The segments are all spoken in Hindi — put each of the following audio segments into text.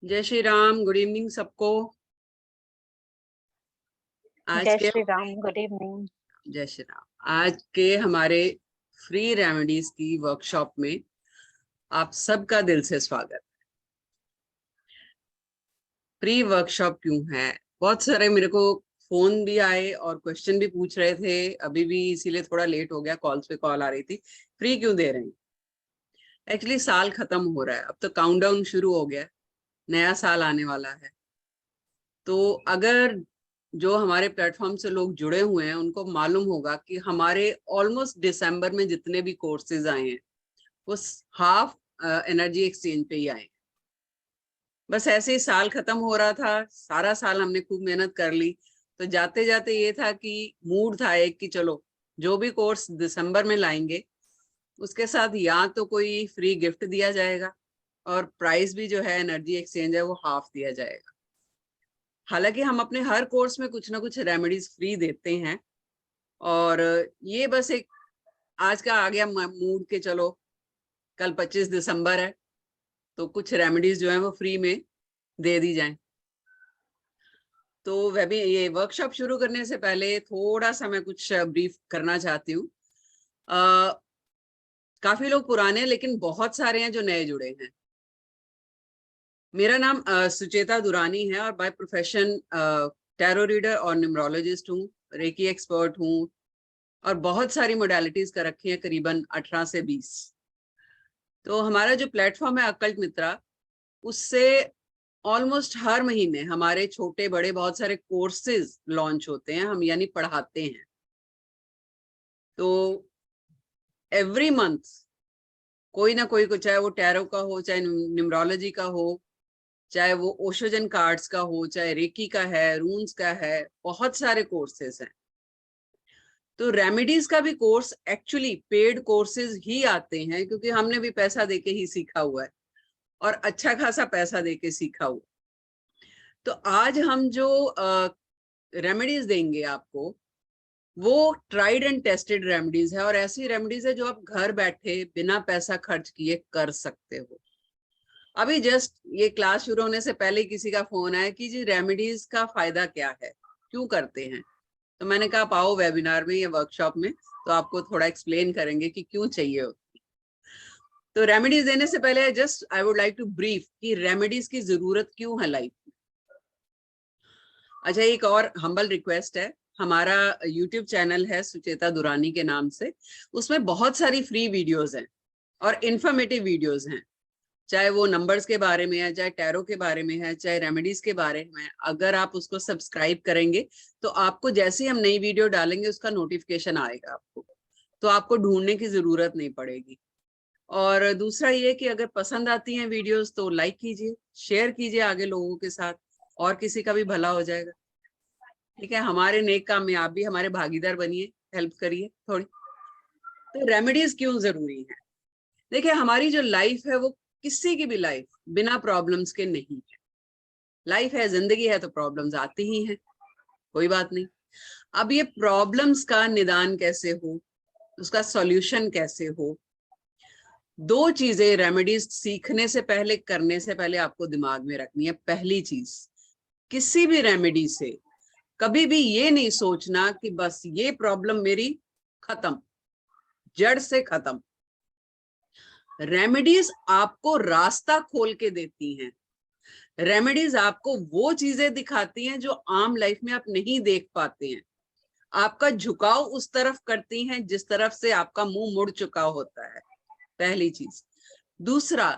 जय श्री राम। गुड इवनिंग सबको। आज जय के श्री राम, गुड इवनिंग। जय श्री राम। आज के हमारे फ्री रेमेडीज की वर्कशॉप में आप सबका दिल से स्वागत। फ्री वर्कशॉप क्यों है? बहुत सारे मेरे को फोन भी आए और क्वेश्चन भी पूछ रहे थे अभी भी, इसीलिए थोड़ा लेट हो गया। कॉल्स पे कॉल आ रही थी। फ्री क्यों दे रहे हैं? एक्चुअली साल खत्म हो रहा है, अब तो काउंटडाउन शुरू हो गया है, नया साल आने वाला है। तो अगर जो हमारे प्लेटफॉर्म से लोग जुड़े हुए हैं उनको मालूम होगा कि हमारे ऑलमोस्ट दिसंबर में जितने भी कोर्सेज आए हैं वो हाफ एनर्जी एक्सचेंज पे ही आए। बस ऐसे ही साल खत्म हो रहा था, सारा साल हमने खूब मेहनत कर ली, तो जाते जाते ये था कि मूड था एक कि चलो जो भी कोर्स दिसंबर में लाएंगे उसके साथ या तो कोई फ्री गिफ्ट दिया जाएगा और प्राइस भी जो है एनर्जी एक्सचेंज है वो हाफ दिया जाएगा। हालांकि हम अपने हर कोर्स में कुछ ना कुछ रेमेडीज फ्री देते हैं, और ये बस एक आज का आ गया मूड के चलो कल 25 दिसंबर है तो कुछ रेमेडीज जो है वो फ्री में दे दी जाएं। तो वह भी ये वर्कशॉप शुरू करने से पहले थोड़ा सा मैं कुछ ब्रीफ करना चाहती हूँ। काफी लोग पुराने हैं लेकिन बहुत सारे हैं जो नए जुड़े हैं। मेरा नाम सुचेता दुरानी है और बाय प्रोफेशन टैरो रीडर और न्यूमरोलॉजिस्ट हूँ, रेकी एक्सपर्ट हूँ और बहुत सारी मोडालिटीज कर रखी है, करीबन 18 से 20। तो हमारा जो प्लेटफॉर्म है अकल्ट मित्रा, उससे ऑलमोस्ट हर महीने हमारे छोटे बड़े बहुत सारे कोर्सेज लॉन्च होते हैं, हम यानी पढ़ाते हैं। तो एवरी मंथ कोई ना कोई, चाहे वो टैरो का हो, चाहे न्यूमरोलॉजी का हो, चाहे वो ओशोजन कार्ड्स का हो, चाहे रेकी का है, रून्स का है, बहुत सारे कोर्सेज हैं। तो रेमेडीज का भी कोर्स एक्चुअली पेड कोर्सेज ही आते हैं क्योंकि हमने भी पैसा देके ही सीखा हुआ है और अच्छा खासा पैसा देके सीखा हुआ। तो आज हम जो रेमेडीज देंगे आपको वो ट्राइड एंड टेस्टेड रेमेडीज है, और ऐसी रेमेडीज है जो आप घर बैठे बिना पैसा खर्च किए कर सकते हो। अभी जस्ट ये क्लास शुरू होने से पहले किसी का फोन आया कि जी रेमेडीज का फायदा क्या है, क्यों करते हैं। तो मैंने कहा आप आओ वेबिनार में या वर्कशॉप में, तो आपको थोड़ा एक्सप्लेन करेंगे कि क्यों चाहिए होती। तो रेमेडीज देने से पहले just I would like to brief कि रेमेडीज की जरूरत क्यों है लाइफ में। अच्छा, एक और हम्बल रिक्वेस्ट है, हमारा यूट्यूब चैनल है सुचेता दुरानी के नाम से, उसमें बहुत सारी फ्री वीडियोस हैं और इंफॉर्मेटिव वीडियोस हैं, चाहे वो नंबर्स के बारे में है, चाहे टैरो के बारे में है, चाहे रेमेडीज के बारे में। अगर आप उसको सब्सक्राइब करेंगे तो आपको जैसे ही हम नई वीडियो डालेंगे उसका नोटिफिकेशन आएगा आपको, तो आपको ढूंढने की जरूरत नहीं पड़ेगी। और दूसरा ये कि अगर पसंद आती हैं वीडियोस तो लाइक कीजिए, शेयर कीजिए आगे लोगों के साथ, और किसी का भी भला हो जाएगा। ठीक है, हमारे नेक काम में आप भी हमारे भागीदार बनिए, हेल्प करिए थोड़ी। तो रेमेडीज क्यों जरूरी है? देखिए, हमारी जो लाइफ है वो किसी की भी लाइफ बिना प्रॉब्लम्स के नहीं है। लाइफ है, जिंदगी है, तो प्रॉब्लम्स आती ही हैं, कोई बात नहीं। अब ये प्रॉब्लम्स का निदान कैसे हो, उसका सॉल्यूशन कैसे हो, दो चीजें रेमेडीज सीखने से पहले, करने से पहले आपको दिमाग में रखनी है। पहली चीज, किसी भी रेमेडी से कभी भी ये नहीं सोचना कि बस ये प्रॉब्लम मेरी खत्म, जड़ से खत्म। रेमेडीज आपको रास्ता खोल के देती हैं। रेमेडीज आपको वो चीजें दिखाती हैं जो आम लाइफ में आप नहीं देख पाते हैं। आपका झुकाव उस तरफ करती हैं जिस तरफ से आपका मुंह मुड़ चुका होता है, पहली चीज। दूसरा,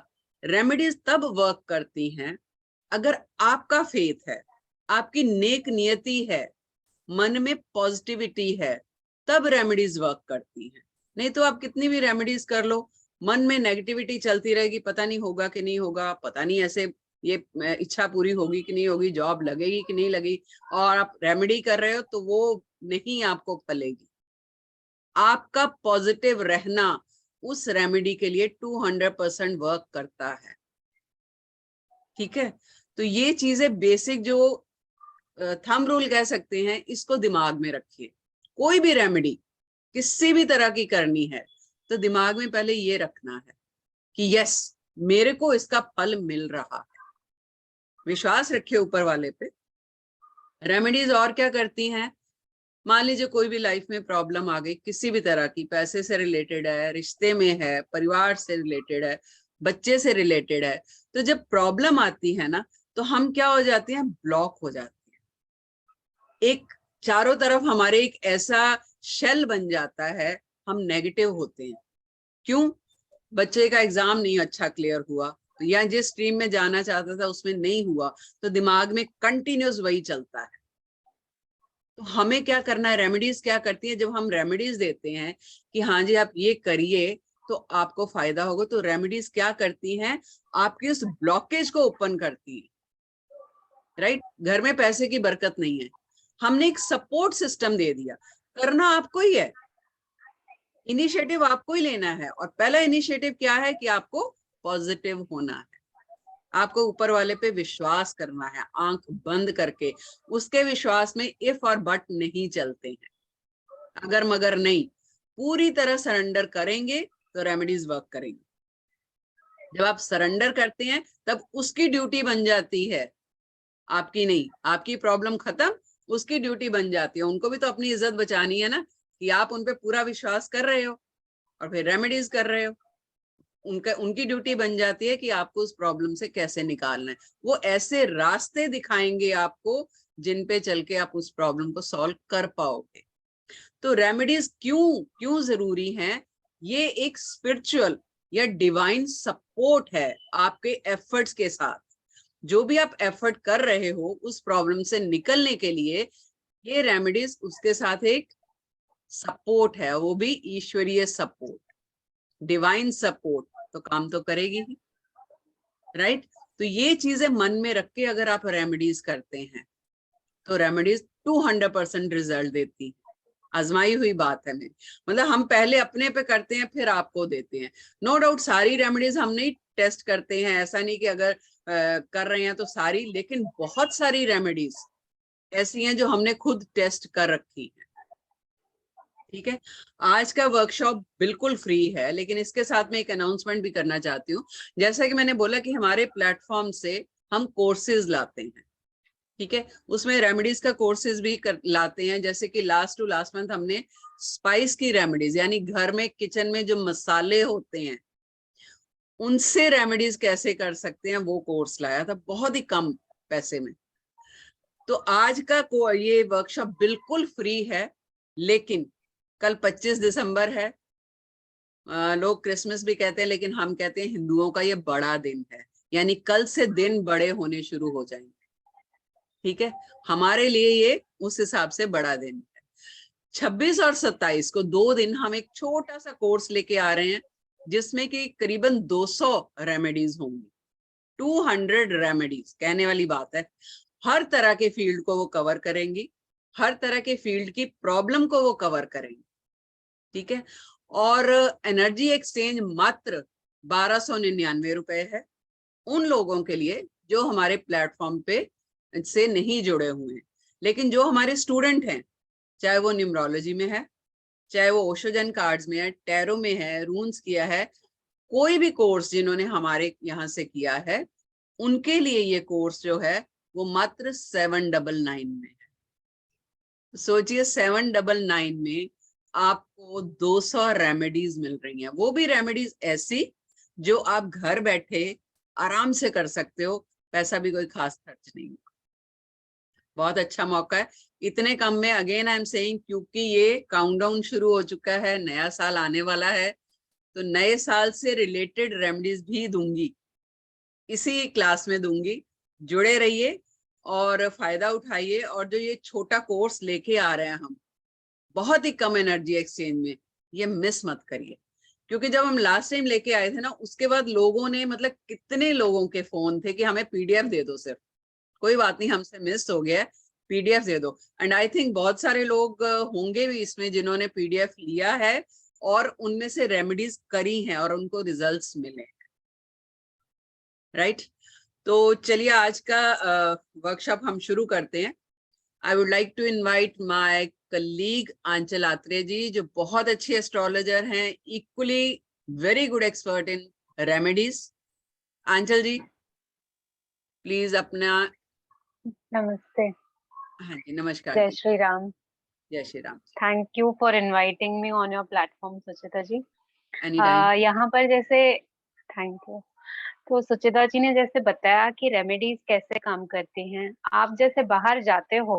रेमेडीज तब वर्क करती हैं अगर आपका फेथ है, आपकी नेक नियति है, मन में पॉजिटिविटी है, तब रेमेडीज वर्क करती हैं। नहीं तो आप कितनी भी रेमेडीज कर लो, मन में नेगेटिविटी चलती रहेगी, पता नहीं होगा कि नहीं होगा, पता नहीं ऐसे ये इच्छा पूरी होगी कि नहीं होगी, जॉब लगेगी कि नहीं लगेगी, और आप रेमेडी कर रहे हो तो वो नहीं आपको फलेगी। आपका पॉजिटिव रहना उस रेमेडी के लिए 200% वर्क करता है। ठीक है, तो ये चीजें बेसिक जो थंब रूल कह सकते हैं, इसको दिमाग में रखिए। कोई भी रेमेडी किसी भी तरह की करनी है तो दिमाग में पहले ये रखना है कि यस, मेरे को इसका फल मिल रहा है। विश्वास रखिए ऊपर वाले पे। रेमेडीज और क्या करती हैं, मान लीजिए कोई भी लाइफ में प्रॉब्लम आ गई, किसी भी तरह की, पैसे से रिलेटेड है, रिश्ते में है, परिवार से रिलेटेड है, बच्चे से रिलेटेड है, तो जब प्रॉब्लम आती है ना, तो हम क्या हो जाते हैं, ब्लॉक हो जाते हैं। एक चारों तरफ हमारे एक ऐसा शेल बन जाता है, हम नेगेटिव होते हैं। क्यों? बच्चे का एग्जाम नहीं अच्छा क्लियर हुआ, या जिस स्ट्रीम में जाना चाहता था उसमें नहीं हुआ, तो दिमाग में कंटिन्यूस वही चलता है। तो हमें क्या करना है, रेमेडीज क्या करती है, जब हम रेमेडीज देते हैं कि हाँ जी आप ये करिए तो आपको फायदा होगा, तो रेमेडीज क्या करती हैं, आपकी उस ब्लॉकेज को ओपन करती है। राइट? घर में पैसे की बरकत नहीं है, हमने एक सपोर्ट सिस्टम दे दिया। करना आपको ही है, इनिशिएटिव आपको ही लेना है, और पहला इनिशिएटिव क्या है कि आपको पॉजिटिव होना है, आपको ऊपर वाले पे विश्वास करना है, आंख बंद करके। उसके विश्वास में इफ और बट नहीं चलते हैं, अगर मगर नहीं, पूरी तरह सरेंडर करेंगे तो रेमेडीज वर्क करेंगी। जब आप सरेंडर करते हैं तब उसकी ड्यूटी बन जाती है, आपकी नहीं। आपकी प्रॉब्लम खत्म, उसकी ड्यूटी बन जाती है। उनको भी तो अपनी इज्जत बचानी है ना, कि आप उन पे पूरा विश्वास कर रहे हो और फिर रेमेडीज कर रहे हो। उनकी ड्यूटी बन जाती है कि आपको उस प्रॉब्लम से कैसे निकालना है। वो ऐसे रास्ते दिखाएंगे आपको जिन पे चल के आप उस प्रॉब्लम को सॉल्व कर पाओगे। तो रेमेडीज क्यों क्यों जरूरी हैं? ये एक स्पिरिचुअल या डिवाइन सपोर्ट है आपके एफर्ट्स के साथ। जो भी आप एफर्ट कर रहे हो उस प्रॉब्लम से निकलने के लिए, ये रेमेडीज उसके साथ एक सपोर्ट है, वो भी ईश्वरीय सपोर्ट, डिवाइन सपोर्ट, तो काम तो करेगी ही। राइट? तो ये चीजें मन में रख के अगर आप रेमेडीज करते हैं तो रेमेडीज 200% रिजल्ट देती है। आजमाई हुई बात है मेरी, मतलब हम पहले अपने पे करते हैं फिर आपको देते हैं। नो डाउट सारी रेमेडीज हम नहीं टेस्ट करते हैं, ऐसा नहीं कि अगर कर रहे हैं तो सारी, लेकिन बहुत सारी रेमेडीज ऐसी हैं जो हमने खुद टेस्ट कर रखी है। ठीक है? आज का वर्कशॉप बिल्कुल फ्री है, लेकिन इसके साथ में एक अनाउंसमेंट भी करना चाहती हूँ। जैसा कि मैंने बोला कि हमारे प्लेटफॉर्म से हम कोर्सेज लाते हैं, ठीक है, उसमें रेमेडीज का कोर्सेज भी लाते हैं। जैसे कि लास्ट टू लास्ट मंथ हमने स्पाइस की रेमेडीज, यानी घर में किचन में जो मसाले होते हैं उनसे रेमेडीज कैसे कर सकते हैं, वो कोर्स लाया था बहुत ही कम पैसे में। तो आज का ये वर्कशॉप बिल्कुल फ्री है, लेकिन कल 25 दिसंबर है। लोग क्रिसमस भी कहते हैं, लेकिन हम कहते हैं हिंदुओं का ये बड़ा दिन है, यानी कल से दिन बड़े होने शुरू हो जाएंगे। ठीक है? हमारे लिए ये उस हिसाब से बड़ा दिन है। 26 और 27 को 2 दिन हम एक छोटा सा कोर्स लेके आ रहे हैं, जिसमें कि करीबन 200 रेमेडीज होंगी। 200 रेमेडीज, कहने वाली बात है। हर तरह के फील्ड को वो कवर करेंगी, हर तरह के फील्ड की प्रॉब्लम को वो कवर करेंगी। ठीक है? और एनर्जी एक्सचेंज मात्र 1299 रुपए है उन लोगों के लिए जो हमारे प्लेटफॉर्म पे से नहीं जुड़े हुए हैं। लेकिन जो हमारे स्टूडेंट हैं, चाहे वो न्यूमरोलॉजी में है, चाहे वो ओशोजन कार्ड्स में है, टैरो में है, रून्स किया है, कोई भी कोर्स जिन्होंने हमारे यहाँ से किया है, उनके लिए ये कोर्स जो है वो मात्र 799 में है। सोचिए 799 में आपको 200 रेमेडीज मिल रही हैं, वो भी रेमेडीज ऐसी जो आप घर बैठे आराम से कर सकते हो, पैसा भी कोई खास खर्च नहीं। बहुत अच्छा मौका है इतने कम में। अगेन आई एम सेइंग, क्योंकि ये काउंटडाउन शुरू हो चुका है, नया साल आने वाला है, तो नए साल से रिलेटेड रेमेडीज भी दूंगी, इसी क्लास में दूंगी। जुड़े रहिए और फायदा उठाइए। और जो ये छोटा कोर्स लेके आ रहे हैं हम बहुत ही कम एनर्जी एक्सचेंज में, ये मिस मत करिए। क्योंकि जब हम लास्ट टाइम लेके आए थे ना, उसके बाद लोगों ने, मतलब कितने लोगों के फोन थे कि हमें पीडीएफ दे दो, सिर्फ कोई बात नहीं हमसे मिस हो गया, पीडीएफ दे दो। एंड आई थिंक बहुत सारे लोग होंगे भी इसमें जिन्होंने पीडीएफ लिया है और उनमें से रेमेडीज करी हैं और उनको रिजल्ट्स मिले। राइट? तो चलिए आज का वर्कशॉप हम शुरू करते हैं। I would like to invite my colleague Aanchal Atre ji, जो बहुत अच्छी एस्ट्रोलॉजर हैं, equally very good expert in remedies. Aanchal ji. Please अपना। नमस्ते। हाँ जी, नमस्कार जय जी। श्री राम। जय Shri Ram. Thank you for inviting me on your platform Suchita ji. Any time. यहाँ पर जैसे थैंक यू। तो सुचिता जी ने जैसे बताया कि रेमेडीज कैसे काम करती हैं। आप जैसे बाहर जाते हो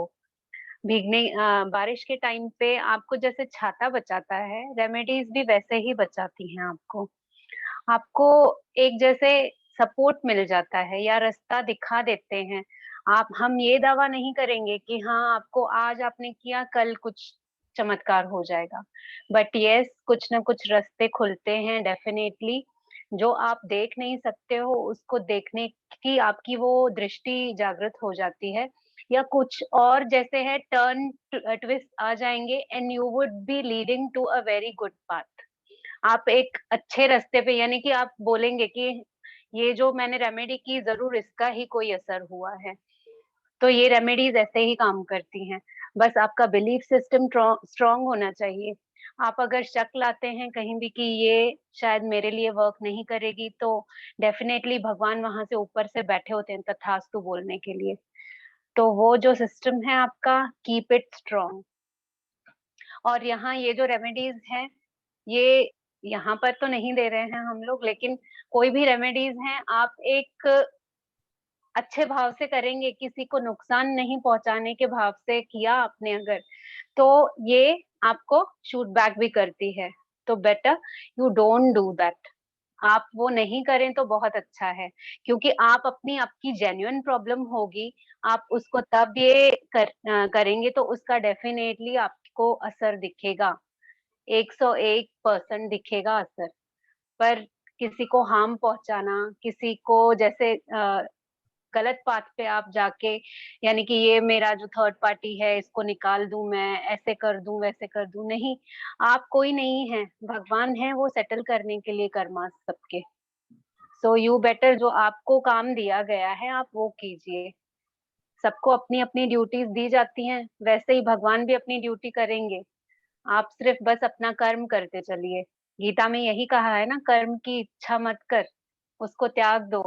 भीगने बारिश के टाइम पे आपको जैसे छाता बचाता है, रेमेडीज भी वैसे ही बचाती हैं आपको। आपको एक जैसे सपोर्ट मिल जाता है या रास्ता दिखा देते हैं। आप हम ये दावा नहीं करेंगे कि हाँ आपको आज आपने किया कल कुछ चमत्कार हो जाएगा, बट यस कुछ ना कुछ रास्ते खुलते हैं डेफिनेटली। जो आप देख नहीं सकते हो उसको देखने की आपकी वो दृष्टि जागृत हो जाती है, या कुछ और जैसे है टर्न ट्विस्ट आ जाएंगे and you would be leading to a very good path. आप एक अच्छे रास्ते पे, यानी कि आप बोलेंगे कि ये जो मैंने रेमेडी की जरूर इसका ही कोई असर हुआ है। तो ये रेमेडीज ऐसे ही काम करती हैं। बस आपका बिलीफ सिस्टम स्ट्रांग होना चाहिए। आप अगर शक लाते हैं कहीं भी कि ये शायद मेरे लिए वर्क नहीं करेगी, तो डेफिनेटली भगवान वहां से ऊपर से बैठे होते हैं तथास्तु बोलने के लिए। तो वो जो सिस्टम है आपका, कीप इट स्ट्रांग। और यहाँ ये जो रेमेडीज हैं, ये यहाँ पर तो नहीं दे रहे हैं हम लोग, लेकिन कोई भी रेमेडीज हैं आप एक अच्छे भाव से करेंगे, किसी को नुकसान नहीं पहुंचाने के भाव से किया आपने अगर, तो ये आपको शूट बैक भी करती है। तो better you don't do that. आप वो नहीं करें तो बहुत अच्छा है, क्योंकि आप अपनी आपकी जेन्युइन प्रॉब्लम होगी, आप उसको तब ये करेंगे तो उसका डेफिनेटली आपको असर दिखेगा। 101% दिखेगा असर। पर किसी को हार्म पहुंचाना, किसी को जैसे गलत पाथ पे आप जाके, यानी कि ये मेरा जो थर्ड पार्टी है इसको निकाल दूं, मैं ऐसे कर दूं वैसे कर दूं, नहीं। आप कोई नहीं है, भगवान है वो सेटल करने के लिए कर्मा सबके। सो यू बेटर जो आपको काम दिया गया है आप वो कीजिए। सबको अपनी अपनी ड्यूटीज दी जाती हैं, वैसे ही भगवान भी अपनी ड्यूटी करेंगे। आप सिर्फ बस अपना कर्म करते चलिए। गीता में यही कहा है ना, कर्म की इच्छा मत कर, उसको त्याग दो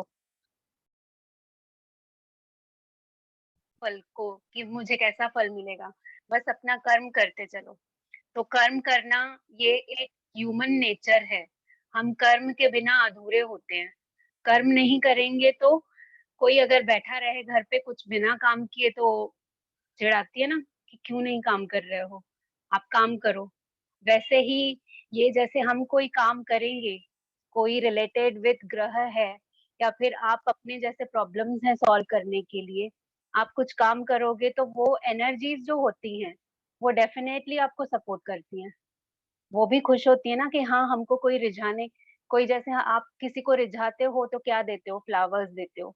फल को, कि मुझे कैसा फल मिलेगा। बस अपना कर्म करते चलो। तो कर्म करना ये एक ह्यूमन नेचर है। हम कर्म के बिना अधूरे होते हैं। कर्म नहीं करेंगे तो कोई अगर बैठा रहे घर पे कुछ बिना काम किए तो चिढ़ाती है ना कि क्यों नहीं काम कर रहे हो, आप काम करो। वैसे ही ये जैसे हम कोई काम करेंगे, कोई रिलेटेड विद ग्रह है, या फिर आप अपने जैसे प्रॉब्लम्स हैं सॉल्व करने के लिए आप कुछ काम करोगे, तो वो एनर्जीज जो होती हैं वो डेफिनेटली आपको सपोर्ट करती हैं। वो भी खुश होती है ना कि हाँ हमको कोई रिझाने, कोई जैसे आप किसी को रिझाते हो तो क्या देते हो, फ्लावर्स देते हो,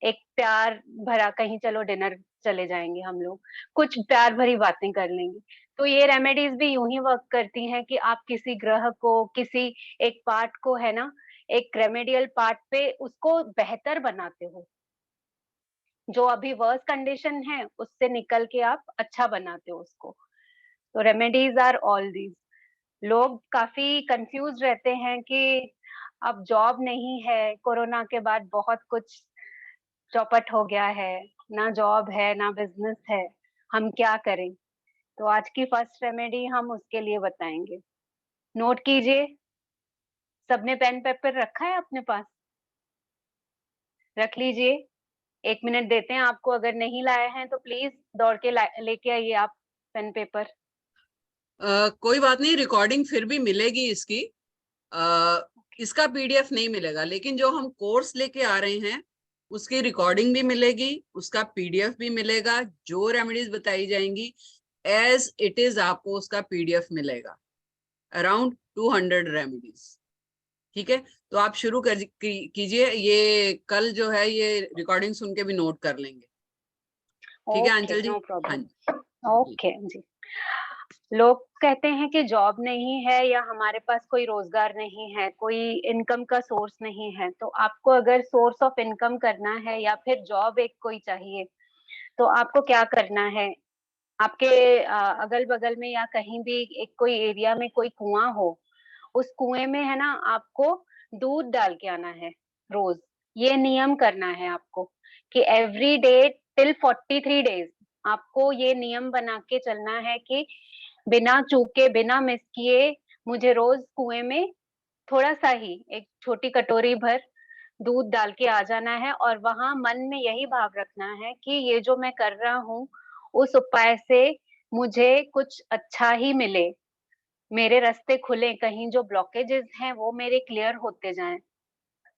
एक प्यार भरा, कहीं चलो डिनर चले जाएंगे हम लोग, कुछ प्यार भरी बातें कर लेंगे। तो ये रेमेडीज भी यूं ही वर्क करती हैं कि आप किसी ग्रह को, किसी एक पार्ट को है ना, एक रेमेडियल पार्ट पे उसको बेहतर बनाते हो। जो अभी वर्स कंडीशन है उससे निकल के आप अच्छा बनाते हो उसको। तो रेमेडीज आर ऑल दीज। लोग काफी कंफ्यूज रहते हैं कि अब जॉब नहीं है, कोरोना के बाद बहुत कुछ चौपट हो गया है, ना जॉब है ना बिजनेस है, हम क्या करें। तो आज की फर्स्ट रेमेडी हम उसके लिए बताएंगे। नोट कीजिए, सबने पेन पेपर रखा है अपने पास? रख लीजिए। 1 मिनट देते हैं आपको, अगर नहीं लाए हैं तो प्लीज दौड़ के लेके आइए आप पेन पेपर। कोई बात नहीं, रिकॉर्डिंग फिर भी मिलेगी इसकी। इसका पीडीएफ नहीं मिलेगा, लेकिन जो हम कोर्स लेके आ रहे हैं उसकी रिकॉर्डिंग भी मिलेगी, उसका पीडीएफ भी मिलेगा। जो रेमेडीज बताई जाएंगी एज इट इज आपको उसका पीडीएफ मिलेगा। Around 200 remedies. ठीक है, तो आप शुरू कर कीजिए। ये कल जो है ये रिकॉर्डिंग सुन के भी नोट कर लेंगे। ठीक है ओके, अंचल जी? नो हाँ प्रॉब्लम। जी। ओके जी। लोग कहते हैं कि जॉब नहीं है या हमारे पास कोई रोजगार नहीं है, कोई इनकम का सोर्स नहीं है। तो आपको अगर सोर्स ऑफ इनकम करना है या फिर जॉब एक कोई चाहिए, तो आपको क्या करना है? आपके अगल बगल में या कहीं भी एक कोई एरिया में कोई कुआं हो, उस कुएं में है ना आपको दूध डाल के आना है रोज। ये नियम करना है आपको कि एवरी डे टिल 43 डेज आपको ये नियम बना के चलना है कि बिना चूके बिना मिस किए मुझे रोज कुएं में थोड़ा सा ही एक छोटी कटोरी भर दूध डाल के आ जाना है, और वहां मन में यही भाव रखना है कि ये जो मैं कर रहा हूँ उस उपाय से मुझे कुछ अच्छा ही मिले, मेरे रास्ते खुले, कहीं जो ब्लॉकेजेस हैं वो मेरे क्लियर होते जाएं,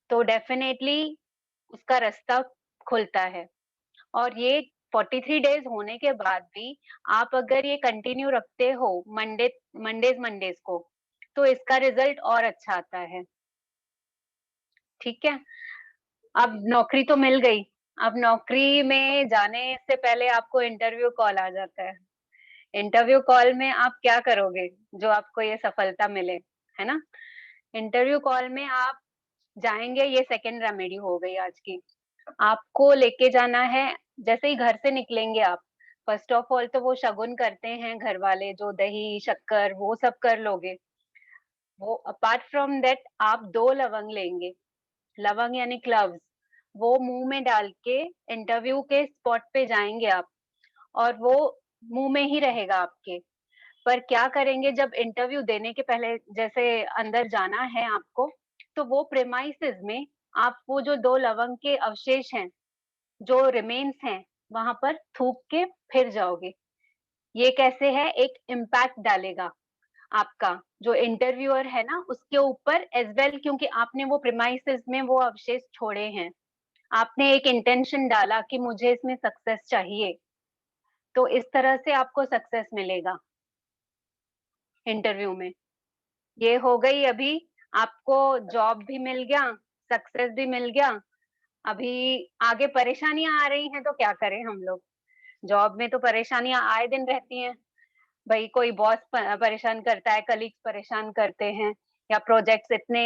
तो डेफिनेटली उसका रास्ता खुलता है। और ये 43 डेज होने के बाद भी आप अगर ये कंटिन्यू रखते हो मंडेज को, तो इसका रिजल्ट और अच्छा आता है। ठीक है, अब नौकरी तो मिल गई, अब नौकरी में जाने से पहले आपको इंटरव्यू कॉल आ जाता है। इंटरव्यू कॉल में आप क्या करोगे जो आपको ये सफलता मिले, है ना? इंटरव्यू कॉल में आप जाएंगे, ये सेकंड रेमेडी हो गई आज की। आपको लेके जाना है, जैसे ही घर से निकलेंगे आप, फर्स्ट ऑफ ऑल तो वो शगुन करते हैं घर वाले, जो दही शक्कर वो सब कर लोगे। वो अपार्ट फ्रॉम दैट आप 2 लवंग लेंगे, लवंग यानी क्लव्स, वो मुंह में डाल के इंटरव्यू के स्पॉट पे जाएंगे आप, और वो मुंह में ही रहेगा आपके। पर क्या करेंगे, जब इंटरव्यू देने के पहले जैसे अंदर जाना है आपको, तो वो प्रेमाइसेस में आप वो जो 2 लवंग के अवशेष हैं, जो रिमेन्स हैं, वहां पर थूक के फिर जाओगे। ये कैसे है, एक इम्पैक्ट डालेगा आपका जो इंटरव्यूअर है ना उसके ऊपर एज वेल, क्योंकि आपने वो प्रेमाइसेस में वो अवशेष छोड़े हैं, आपने एक इंटेंशन डाला कि मुझे इसमें सक्सेस चाहिए, तो इस तरह से आपको सक्सेस मिलेगा इंटरव्यू में। ये हो गई अभी, आपको जॉब भी मिल गया, सक्सेस भी मिल गया। अभी आगे परेशानियां आ रही हैं, तो क्या करें हम लोग? जॉब में तो परेशानियां आए दिन रहती हैं, भाई कोई बॉस परेशान करता है, कलीग्स परेशान करते हैं, या प्रोजेक्ट्स इतने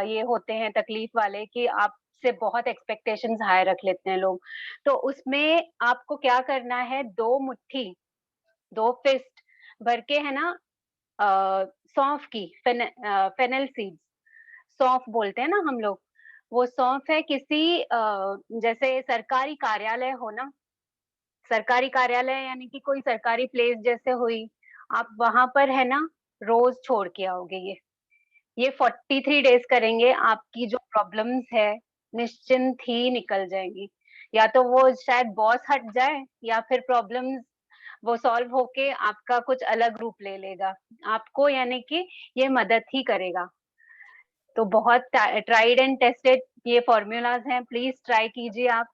ये होते हैं तकलीफ वाले कि आपसे बहुत एक्सपेक्टेशंस हाई रख लेते हैं लोग। तो उसमें आपको क्या करना है, 2 मुट्ठी, 2 फिस्ट भर के, है ना, सौंफ की, फेनल सीड्स, सौंफ बोलते हैं ना हम लोग, वो सौंफ है किसी जैसे सरकारी कार्यालय हो ना, सरकारी कार्यालय यानी कि कोई सरकारी प्लेस जैसे हुई, आप वहां पर, है ना, रोज छोड़ के आओगे। ये 43 डेज करेंगे, आपकी जो प्रॉब्लम्स है निश्चिंत ही निकल जाएंगी। या तो वो शायद बॉस हट जाए, या फिर प्रॉब्लम्स वो सॉल्व होके आपका कुछ अलग रूप ले लेगा आपको, यानी कि ये मदद ही करेगा। तो बहुत ट्राइड एंड टेस्टेड ये फॉर्मूलाज हैं, प्लीज ट्राई कीजिए आप।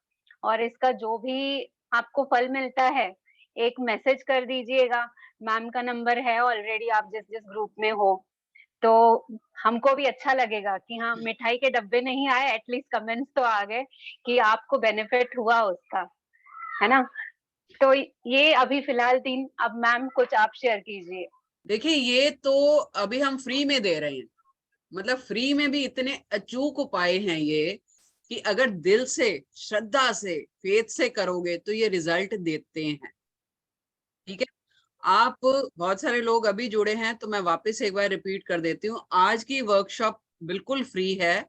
और इसका जो भी आपको फल मिलता है, एक मैसेज कर दीजिएगा, मैम का नंबर है ऑलरेडी, आप जिस जिस ग्रुप में हो, तो हमको भी अच्छा लगेगा कि हाँ, मिठाई के डब्बे नहीं आए, एटलीस्ट कमेंट्स तो आ गए कि आपको बेनिफिट हुआ उसका, है ना? तो ये अभी फिलहाल 3, अब मैम कुछ आप शेयर कीजिए। देखिए, ये तो अभी हम फ्री में दे रहे हैं, मतलब फ्री में भी इतने अचूक उपाय हैं ये कि अगर दिल से, श्रद्धा से, फेथ से करोगे तो ये रिजल्ट देते हैं। ठीक है, आप बहुत सारे लोग अभी जुड़े हैं तो मैं वापस एक बार रिपीट कर देती हूँ, आज की वर्कशॉप बिल्कुल फ्री है,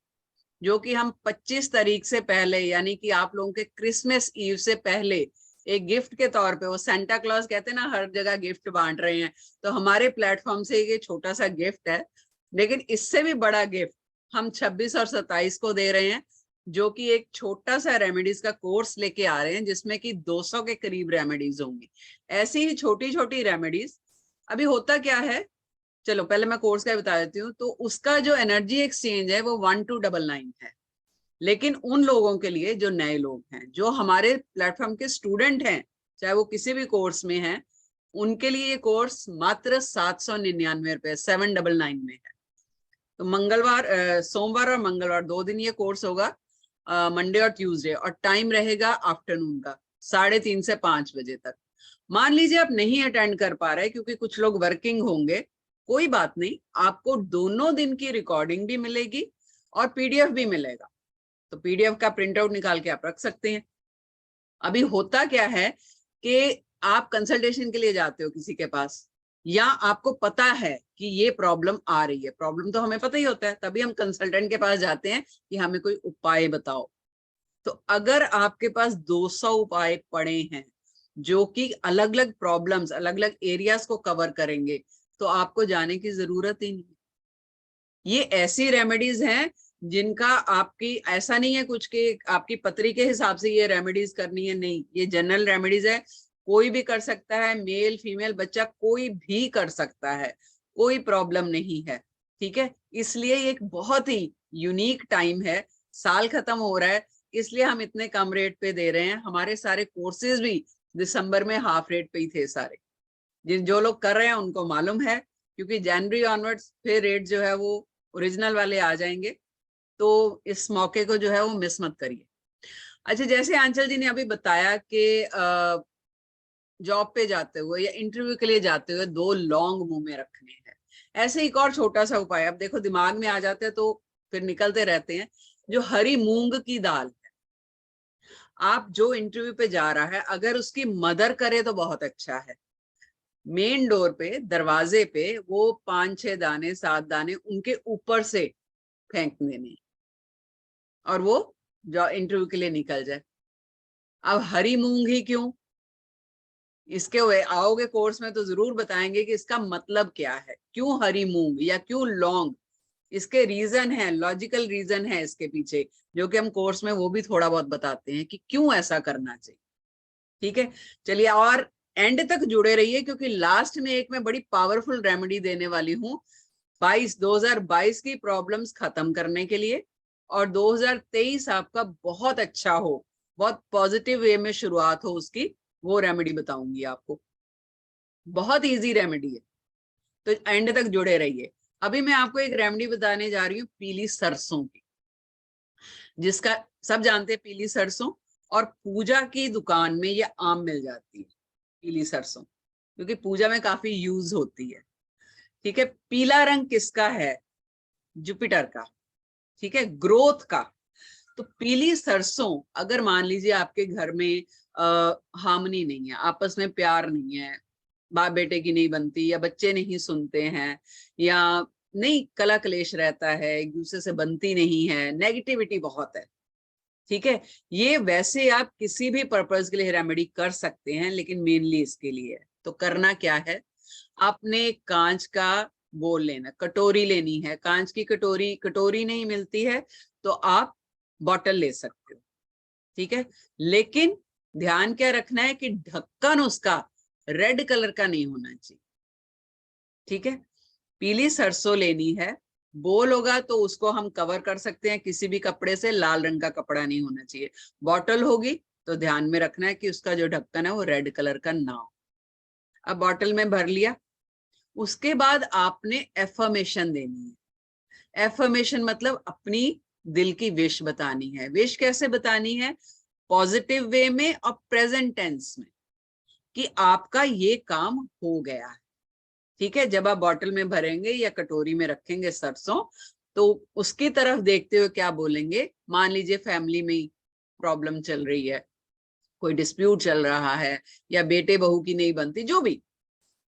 जो कि हम 25 तारीख से पहले, यानी कि आप लोगों के क्रिसमस ईव से पहले एक गिफ्ट के तौर पे, वो सेंटा क्लॉज कहते हैं ना, हर जगह गिफ्ट बांट रहे हैं, तो हमारे प्लेटफॉर्म से ये छोटा सा गिफ्ट है, लेकिन इससे भी बड़ा गिफ्ट हम 26 और 27 को दे रहे हैं, जो कि एक छोटा सा रेमेडीज का कोर्स लेके आ रहे हैं, जिसमें कि 200 के करीब रेमेडीज होंगी। ऐसी ही छोटी छोटी रेमेडीज। अभी होता क्या है, चलो पहले मैं कोर्स का बता देती हूँ। तो उसका जो एनर्जी एक्सचेंज है वो 1299 है, लेकिन उन लोगों के लिए जो नए लोग हैं, जो हमारे प्लेटफॉर्म के स्टूडेंट हैं, चाहे वो किसी भी कोर्स में हैं, उनके लिए ये कोर्स मात्र 799 रुपए, 799 में है। तो मंगलवार, सोमवार और मंगलवार 2 दिन ये कोर्स होगा, मंडे और ट्यूसडे, और टाइम रहेगा आफ्टरनून का 3:30 से 5 बजे तक। मान लीजिए आप नहीं अटेंड कर पा रहे क्योंकि कुछ लोग वर्किंग होंगे, कोई बात नहीं, आपको दोनों दिन की रिकॉर्डिंग भी मिलेगी और पीडीएफ भी मिलेगा, तो पीडीएफ का प्रिंट आउट निकाल के आप रख सकते हैं। अभी होता क्या है कि आप कंसल्टेशन के लिए जाते हो किसी के पास, या आपको पता है कि ये प्रॉब्लम आ रही है, प्रॉब्लम तो हमें पता ही होता है, तभी हम कंसल्टेंट के पास जाते हैं कि हमें कोई उपाय बताओ। तो अगर आपके पास 200 उपाय पड़े हैं जो कि अलग अलग प्रॉब्लम्स, अलग अलग एरियाज को कवर करेंगे, तो आपको जाने की जरूरत ही नहीं। ये ऐसी रेमेडीज हैं जिनका आपकी ऐसा नहीं है कुछ के आपकी पत्री के हिसाब से ये रेमेडीज करनी है, नहीं, ये जनरल रेमेडीज है, कोई भी कर सकता है, मेल फीमेल बच्चा कोई भी कर सकता है, कोई प्रॉब्लम नहीं है। ठीक है, इसलिए एक बहुत ही यूनिक टाइम है, साल खत्म हो रहा है, इसलिए हम इतने कम रेट पे दे रहे हैं। हमारे सारे कोर्सेज भी दिसंबर में हाफ रेट पे ही थे सारे, जो लोग कर रहे हैं उनको मालूम है, क्योंकि जनवरी ऑनवर्ड्स फिर रेट जो है वो ओरिजिनल वाले आ जाएंगे। तो इस मौके को जो है वो मिस मत करिए। अच्छा, जैसे आंचल जी ने अभी बताया कि जॉब पे जाते हुए या इंटरव्यू के लिए जाते हुए 2 लौंग मुंह में रखने हैं। ऐसे एक और छोटा सा उपाय, अब देखो दिमाग में आ जाते हैं तो फिर निकलते रहते हैं। जो हरी मूंग की दाल है, आप जो इंटरव्यू पे जा रहा है अगर उसकी मदर करे तो बहुत अच्छा है। मेन डोर पे, दरवाजे पे वो 5-6 दाने 7 दाने उनके ऊपर से फेंक देने और वो जो इंटरव्यू के लिए निकल जाए। अब हरी मूंग ही क्यों, इसके हुए आओगे कोर्स में तो जरूर बताएंगे कि इसका मतलब क्या है, क्यों हरी मूंग या क्यों लौंग, इसके रीजन है, लॉजिकल रीजन है इसके पीछे, जो कि हम कोर्स में वो भी थोड़ा बहुत बताते हैं कि क्यों ऐसा करना चाहिए। ठीक है, चलिए, और एंड तक जुड़े रहिए क्योंकि लास्ट में एक मैं बड़ी पावरफुल रेमेडी देने वाली हूँ 2022 की प्रॉब्लम्स खत्म करने के लिए, और 2023 आपका बहुत अच्छा हो, बहुत पॉजिटिव वे में शुरुआत हो उसकी, वो रेमेडी बताऊंगी आपको। बहुत इजी रेमेडी है, तो एंड तक जुड़े रहिए। अभी मैं आपको एक रेमेडी बताने जा रही हूँ पीली सरसों की, जिसका सब जानते हैं पीली सरसों, और पूजा की दुकान में ये आम मिल जाती है पीली सरसों, क्योंकि पूजा में काफी यूज होती है। ठीक है, पीला रंग किसका है, जुपिटर का। ठीक है, ग्रोथ का। तो पीली सरसों, अगर मान लीजिए आपके घर में हार्मनी नहीं है, आपस में प्यार नहीं है, बाप बेटे की नहीं बनती, या बच्चे नहीं सुनते हैं, या नहीं कला क्लेश रहता है, एक दूसरे से बनती नहीं है, नेगेटिविटी बहुत है। ठीक है, ये वैसे आप किसी भी पर्पज के लिए रेमेडी कर सकते हैं, लेकिन मेनली इसके लिए है। तो करना क्या है, आपने कांच का बोल लेना, कटोरी लेनी है, कांच की कटोरी, कटोरी नहीं मिलती है तो आप बॉटल ले सकते हो। ठीक है, लेकिन ध्यान क्या रखना है कि ढक्कन उसका रेड कलर का नहीं होना चाहिए। ठीक है, पीली सरसों लेनी है, बोल होगा तो उसको हम कवर कर सकते हैं किसी भी कपड़े से, लाल रंग का कपड़ा नहीं होना चाहिए। बॉटल होगी तो ध्यान में रखना है कि उसका जो ढक्कन है वो रेड कलर का ना हो। अब बॉटल में भर लिया, उसके बाद आपने एफर्मेशन देनी है। एफर्मेशन मतलब अपनी दिल की विश बतानी है। विश कैसे बतानी है, पॉजिटिव वे में और प्रेजेंट टेंस में, कि आपका ये काम हो गया है। ठीक है, जब आप बॉटल में भरेंगे या कटोरी में रखेंगे सरसों, तो उसकी तरफ देखते हुए क्या बोलेंगे, मान लीजिए फैमिली में प्रॉब्लम चल रही है, कोई डिस्प्यूट चल रहा है, या बेटे बहू की नहीं बनती, जो भी,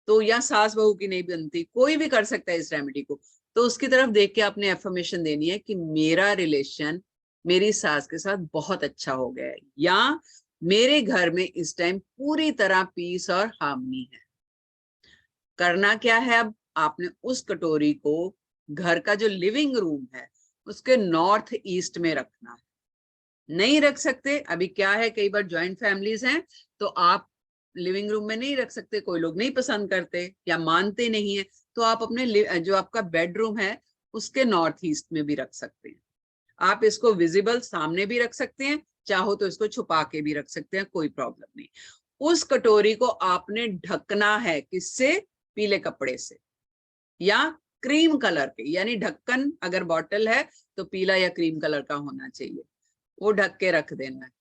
तो या सास बहू की नहीं बनती, कोई भी कर सकता है इस रेमेडी को। तो उसकी तरफ देख के आपने एफर्मेशन देनी है कि मेरा रिलेशन मेरी सास के साथ बहुत अच्छा हो गया है, या मेरे घर में इस टाइम पूरी तरह पीस और हार्मनी है। करना क्या है, अब आपने उस कटोरी को घर का जो लिविंग रूम है उसके नॉर्थ ईस्ट में रखना है। नहीं रख सकते, अभी क्या है, कई बार ज्वाइंट फैमिलीज हैं तो आप लिविंग रूम में नहीं रख सकते, कोई लोग नहीं पसंद करते या मानते नहीं है, तो आप अपने जो आपका बेडरूम है उसके नॉर्थ ईस्ट में भी रख सकते हैं। आप इसको विजिबल सामने भी रख सकते हैं, चाहो तो इसको छुपा के भी रख सकते हैं, कोई प्रॉब्लम नहीं। उस कटोरी को आपने ढकना है, किससे, पीले कपड़े से या क्रीम कलर के, यानी ढक्कन अगर बॉटल है तो पीला या क्रीम कलर का होना चाहिए, वो ढक के रख देना है।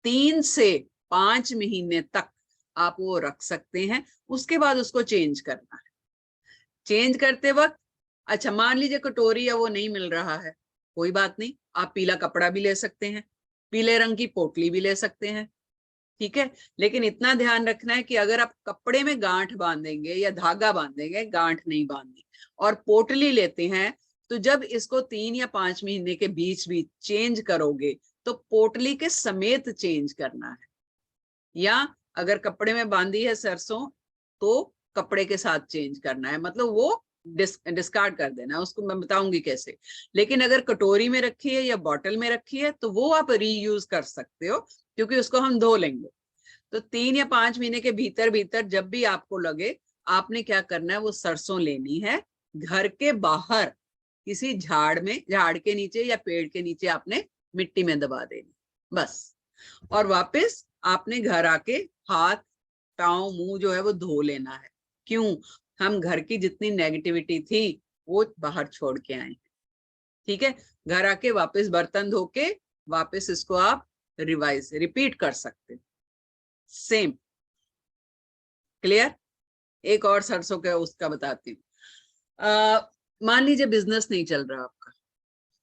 3 से 5 महीने तक आप वो रख सकते हैं, उसके बाद उसको चेंज करना है। चेंज करते वक्त, अच्छा मान लीजिए कटोरी या वो नहीं मिल रहा है, कोई बात नहीं, आप पीला कपड़ा भी ले सकते हैं, पीले रंग की पोटली भी ले सकते हैं। ठीक है, लेकिन इतना ध्यान रखना है कि अगर आप कपड़े में गांठ बांधेंगे या धागा बांधेंगे, गांठ नहीं बांधनी, और पोटली लेते हैं, तो जब इसको 3 या 5 महीने के बीच बीच चेंज करोगे तो पोटली के समेत चेंज करना है, या अगर कपड़े में बांधी है सरसों तो कपड़े के साथ चेंज करना है, मतलब वो डिस्कार्ड कर देना है, उसको मैं बताऊंगी कैसे। लेकिन अगर कटोरी में रखी है या बॉटल में रखी है तो वो आप रीयूज कर सकते हो, क्योंकि उसको हम धो लेंगे। तो 3 या 5 महीने के भीतर भीतर जब भी आपको लगे, आपने क्या करना है, वो सरसों लेनी है, घर के बाहर किसी झाड़ में, झाड़ के नीचे या पेड़ के नीचे आपने मिट्टी में दबा देनी, बस। और वापस आपने घर आके हाथ पाँव मुंह जो है वो धो लेना है। क्यों? हम घर की जितनी नेगेटिविटी थी वो बाहर छोड़ के आए, ठीक है। घर आके वापस बर्तन धो के वापस इसको आप रिपीट कर सकते, सेम। क्लियर? एक और सरसों का उसका बताती हूँ। मान लीजिए बिजनेस नहीं चल रहा आपका,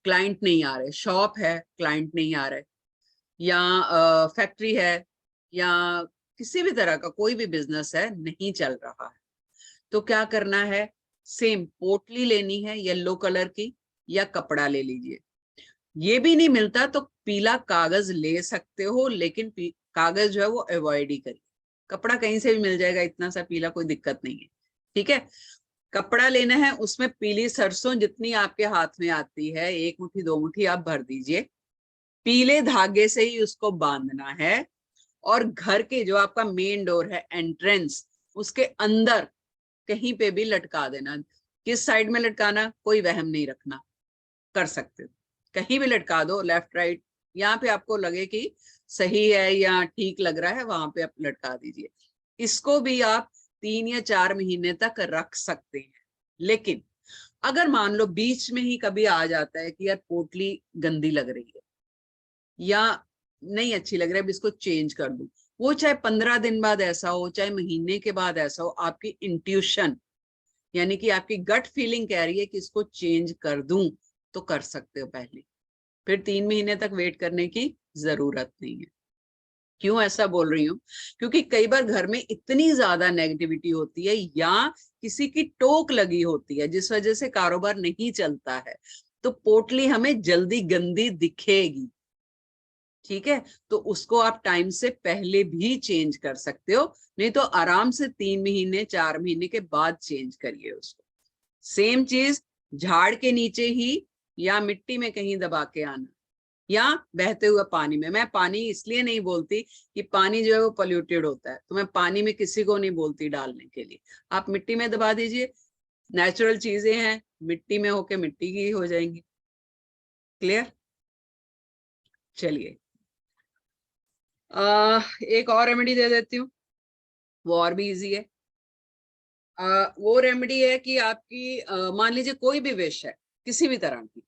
क्लाइंट नहीं आ रहे, शॉप है क्लाइंट नहीं आ रहे, या फैक्ट्री है, या किसी भी तरह का कोई भी बिजनेस है नहीं चल रहा है, तो क्या करना है, सेम पोटली लेनी है येलो कलर की, या कपड़ा ले लीजिए। ये भी नहीं मिलता तो पीला कागज ले सकते हो, लेकिन कागज जो है वो अवॉइड ही करिए। कपड़ा कहीं से भी मिल जाएगा, इतना सा पीला, कोई दिक्कत नहीं है, ठीक है। कपड़ा लेना है, उसमें पीली सरसों जितनी आपके हाथ में आती है, 1 मुट्ठी 2 मुट्ठी आप भर दीजिए, पीले धागे से ही उसको बांधना है, और घर के जो आपका मेन डोर है, एंट्रेंस, उसके अंदर कहीं पे भी लटका देना। किस साइड में लटकाना, कोई वहम नहीं रखना, कर सकते हो, कहीं भी लटका दो, लेफ्ट राइट, यहाँ पे आपको लगे कि सही है या ठीक लग रहा है वहां पे आप लटका दीजिए। इसको भी आप 3 या 4 महीने तक रख सकते हैं। लेकिन अगर मान लो बीच में ही कभी आ जाता है कि यार पोटली गंदी लग रही है या नहीं अच्छी लग रही है, अब इसको चेंज कर दूं, वो चाहे 15 दिन बाद ऐसा हो, चाहे महीने के बाद ऐसा हो, आपकी इंट्यूशन यानी कि आपकी गट फीलिंग कह रही है कि इसको चेंज कर दूं, तो कर सकते हो पहले, फिर 3 महीने तक वेट करने की जरूरत नहीं है। क्यों ऐसा बोल रही हूँ? क्योंकि कई बार घर में इतनी ज्यादा नेगेटिविटी होती है या किसी की टोक लगी होती है जिस वजह से कारोबार नहीं चलता है, तो पोटली हमें जल्दी गंदी दिखेगी, ठीक है। तो उसको आप टाइम से पहले भी चेंज कर सकते हो, नहीं तो आराम से 3 महीने 4 महीने के बाद चेंज करिए उसको। सेम चीज झाड़ के नीचे ही या मिट्टी में कहीं दबा के आना, या बहते हुए पानी में। मैं पानी इसलिए नहीं बोलती कि पानी जो है वो पोल्यूटेड होता है, तो मैं पानी में किसी को नहीं बोलती डालने के लिए। आप मिट्टी में दबा दीजिए, नेचुरल चीजें हैं, मिट्टी में होके मिट्टी की हो जाएंगी। क्लियर? चलिए एक और रेमेडी दे देती हूँ, वो और भी इजी है। वो रेमेडी है कि आपकी मान लीजिए कोई भी विश है, किसी भी तरह की,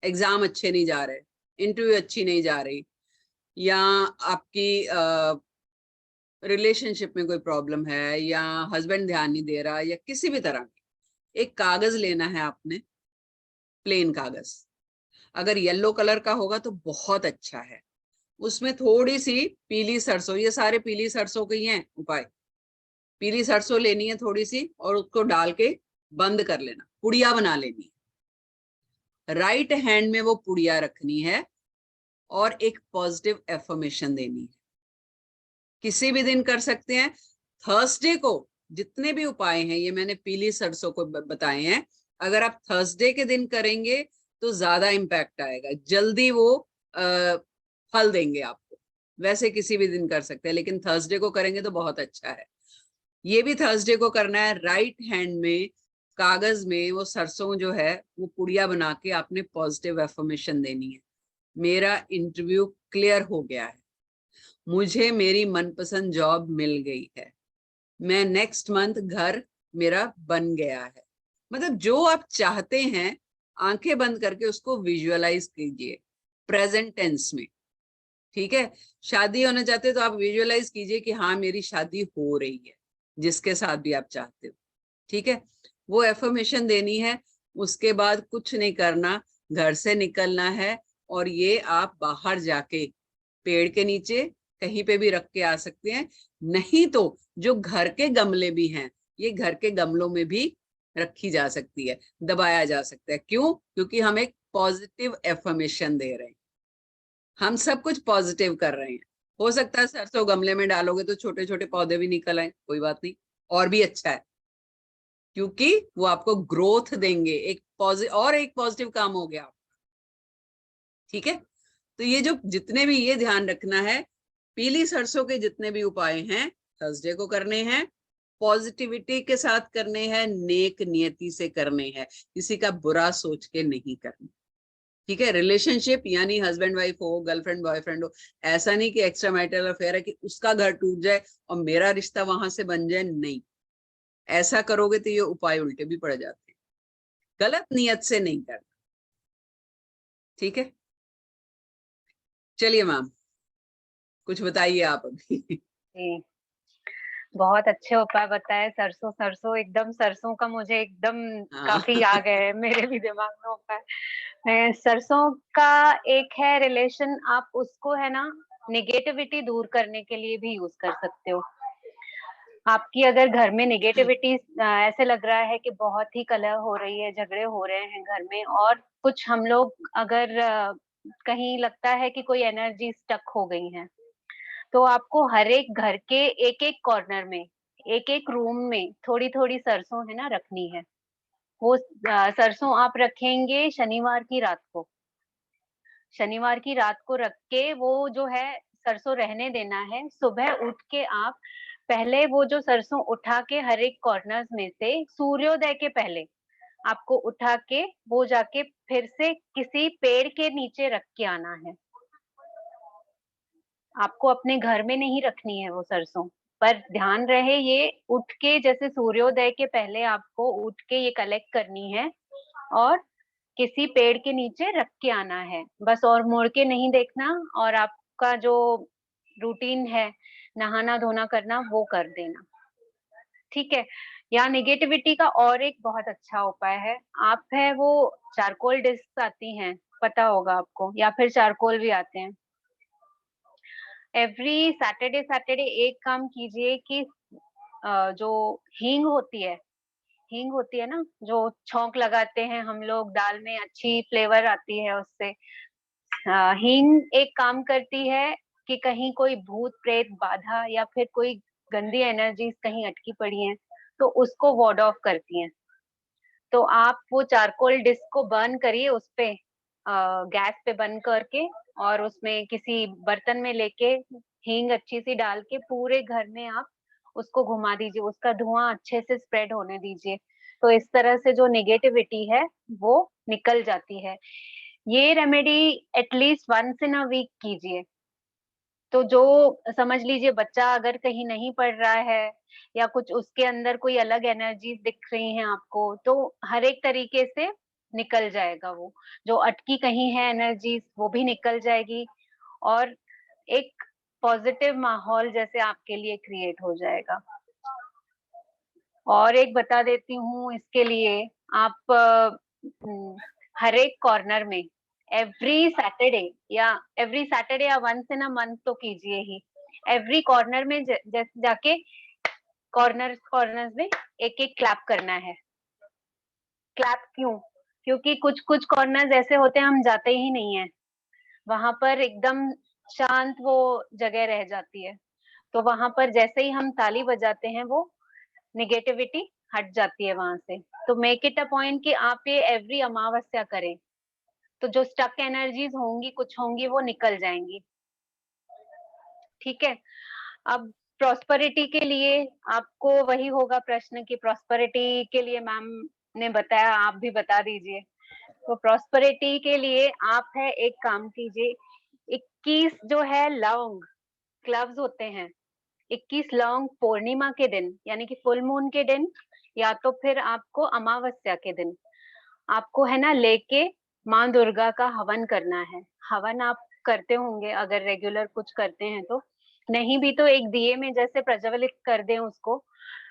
एग्जाम अच्छे नहीं जा रहे, इंटरव्यू अच्छी नहीं जा रही, या आपकी रिलेशनशिप में कोई प्रॉब्लम है, या हस्बैंड ध्यान नहीं दे रहा, या किसी भी तरह की, एक कागज लेना है आपने, प्लेन कागज, अगर येलो कलर का होगा तो बहुत अच्छा है, उसमें थोड़ी सी पीली सरसों, ये सारे पीली सरसों के ही हैं उपाय, पीली सरसों लेनी है थोड़ी सी, और उसको डाल के बंद कर लेना, पुड़िया बना लेनी है, राइट हैंड में वो पुड़िया रखनी है, और एक पॉजिटिव एफर्मेशन देनी है। किसी भी दिन कर सकते हैं, थर्सडे को जितने भी उपाय हैं, ये मैंने पीली सरसों को बताए हैं, अगर आप थर्सडे के दिन करेंगे तो ज्यादा इम्पैक्ट आएगा, जल्दी वो फल देंगे आपको। वैसे किसी भी दिन कर सकते हैं, लेकिन थर्सडे को करेंगे तो बहुत अच्छा है। ये भी थर्सडे को करना है, राइट हैंड में कागज में वो सरसों जो है वो पुड़िया बना के आपने पॉजिटिव एफर्मेशन देनी है, मेरा इंटरव्यू क्लियर हो गया है, मुझे मेरी मनपसंद जॉब मिल गई है, मैं नेक्स्ट मंथ घर मेरा बन गया है। मतलब जो आप चाहते हैं, आंखें बंद करके उसको विजुअलाइज कीजिए प्रेजेंट टेंस में, ठीक है। शादी होना चाहते तो आप विजुअलाइज कीजिए कि हाँ मेरी शादी हो रही है, जिसके साथ भी आप चाहते हो, ठीक है। वो एफर्मेशन देनी है, उसके बाद कुछ नहीं करना, घर से निकलना है, और ये आप बाहर जाके पेड़ के नीचे कहीं पे भी रख के आ सकते हैं, नहीं तो जो घर के गमले भी हैं, ये घर के गमलों में भी रखी जा सकती है, दबाया जा सकता है। क्यों? क्योंकि हम एक पॉजिटिव एफर्मेशन दे रहे हैं, हम सब कुछ पॉजिटिव कर रहे हैं। हो सकता है सरसों गमले में डालोगे तो छोटे छोटे पौधे भी निकल आए, कोई बात नहीं, और भी अच्छा है, क्योंकि वो आपको ग्रोथ देंगे। एक पॉजिटिव काम हो गया। ठीक है, तो ये जो जितने भी, ये ध्यान रखना है, पीली सरसों के जितने भी उपाय हैं थर्सडे को करने हैं, पॉजिटिविटी के साथ करने हैं, नेक नियति से करने हैं, किसी का बुरा सोच के नहीं करना। ठीक है, रिलेशनशिप यानी हस्बैंड वाइफ हो, गर्लफ्रेंड बॉयफ्रेंड हो, ऐसा नहीं कि एक्स्ट्रा मैरिटल अफेयर है कि उसका घर टूट जाए और मेरा रिश्ता वहां से बन जाए, नहीं। ऐसा करोगे तो ये उपाय उल्टे भी पड़ जाते हैं। गलत नियत से नहीं करना। ठीक है, चलिए मैम, कुछ बताइए आप अभी। जी, बहुत अच्छे उपाय बताए। सरसों सरसों एकदम, सरसों का मुझे एकदम हाँ। काफी आ गए मेरे भी दिमाग में उपाय। सरसों का एक है रिलेशन, आप उसको है ना निगेटिविटी दूर करने के लिए भी यूज कर सकते हो। आपकी अगर घर में निगेटिविटी ऐसे लग रहा है कि बहुत ही कलह हो रही है, झगड़े हो रहे हैं घर में, और कुछ हम लोग अगर कहीं लगता है कि कोई एनर्जी स्टक हो गई है, तो आपको हर एक घर के एक एक कॉर्नर में, एक एक रूम में थोड़ी थोड़ी सरसों है ना रखनी है। वो सरसों आप रखेंगे शनिवार की रात को। शनिवार की रात को रख के वो जो है सरसों रहने देना है। सुबह उठ के आप पहले वो जो सरसों उठा के हर एक कॉर्नर्स में से सूर्योदय के पहले आपको उठा के वो जाके फिर से किसी पेड़ के नीचे रख के आना है। आपको अपने घर में नहीं रखनी है वो सरसों, पर ध्यान रहे ये उठ के, जैसे सूर्योदय के पहले आपको उठ के ये कलेक्ट करनी है और किसी पेड़ के नीचे रख के आना है बस, और मुड़ के नहीं देखना। और आपका जो रूटीन है नहाना धोना करना वो कर देना। ठीक है। या निगेटिविटी का और एक बहुत अच्छा उपाय है, आप है वो चारकोल डिस्क आती हैं, पता होगा आपको, या फिर चारकोल भी आते हैं। एवरी सैटरडे सैटरडे एक काम कीजिए कि जो हींग होती है, हींग होती है ना, जो छौंक लगाते हैं हम लोग दाल में, अच्छी फ्लेवर आती है उससे। हींग एक काम करती है कि कहीं कोई भूत प्रेत बाधा या फिर कोई गंदी एनर्जीज कहीं अटकी पड़ी हैं, तो उसको वार्ड ऑफ करती हैं। तो आप वो चारकोल डिस्क को बर्न करिए उस पे, गैस पे बर्न करके, और उसमें किसी बर्तन में लेके हींग अच्छी सी डाल के पूरे घर में आप उसको घुमा दीजिए, उसका धुआं अच्छे से स्प्रेड होने दीजिए। तो इस तरह से जो नेगेटिविटी है वो निकल जाती है। ये remedy at least once in a week कीजिए। तो जो समझ लीजिए बच्चा अगर कहीं नहीं पढ़ रहा है या कुछ उसके अंदर कोई अलग एनर्जीज दिख रही हैं आपको, तो हर एक तरीके से निकल जाएगा वो। जो अटकी कहीं है एनर्जीज वो भी निकल जाएगी, और एक पॉजिटिव माहौल जैसे आपके लिए क्रिएट हो जाएगा। और एक बता देती हूँ इसके लिए, आप हर एक कॉर्नर में एवरी सैटरडे या वंस इन अ मंथ तो कीजिए ही, एवरी कॉर्नर में जाके कॉर्नर कॉर्नर में एक एक क्लैप करना है। क्लैप क्यों? क्योंकि कुछ कुछ कॉर्नर्स ऐसे होते हैं हम जाते ही नहीं है, वहां पर एकदम शांत वो जगह रह जाती है। तो वहां पर जैसे ही हम ताली बजाते हैं वो निगेटिविटी हट जाती है वहां से। तो मेक इट अ पॉइंट कि आप ये एवरी अमावस्या करें, तो जो स्टक एनर्जीज होंगी कुछ होंगी वो निकल जाएंगी। ठीक है। अब प्रॉस्पेरिटी के लिए आपको वही होगा प्रश्न कि प्रॉस्पेरिटी के लिए मैम ने बताया, आप भी बता दीजिए। तो प्रॉस्पेरिटी के लिए आप है एक काम कीजिए, 21 जो है लौंग, क्लव्स होते हैं, 21 लौंग पूर्णिमा के दिन यानी कि फुल मून के दिन, या तो फिर आपको अमावस्या के दिन आपको है ना लेके माँ दुर्गा का हवन करना है। हवन आप करते होंगे अगर रेगुलर कुछ करते हैं तो, नहीं भी तो एक दिए में जैसे प्रज्वलित कर दें उसको,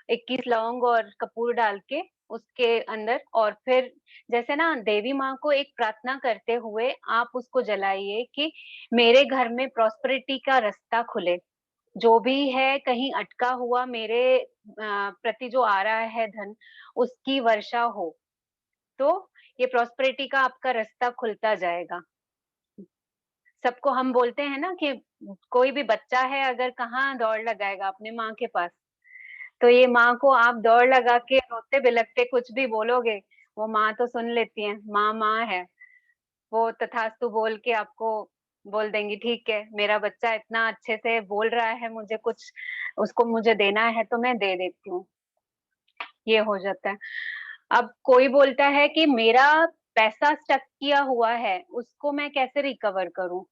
21 लौंग और कपूर डाल के उसके अंदर, और फिर जैसे ना देवी माँ को एक प्रार्थना करते हुए आप उसको जलाइए कि मेरे घर में प्रॉस्पेरिटी का रास्ता खुले, जो भी है कहीं अटका हुआ मेरे प्रति जो आ रहा है धन, उसकी वर्षा हो, तो ये प्रॉस्पेरिटी का आपका रास्ता खुलता जाएगा। सबको हम बोलते हैं ना कि कोई भी बच्चा है अगर कहाँ दौड़ लगाएगा अपने माँ के पास, तो ये माँ को आप दौड़ लगा के रोते बिलखते कुछ भी बोलोगे, वो माँ तो सुन लेती है, माँ माँ है, वो तथास्तु बोल के आपको बोल देंगी ठीक है, मेरा बच्चा इतना अच्छे से बोल रहा है, मुझे कुछ उसको मुझे देना है तो मैं दे देती हूँ, ये हो जाता है। अब कोई बोलता है कि मेरा पैसा स्टक किया हुआ है, उसको मैं कैसे रिकवर करूं?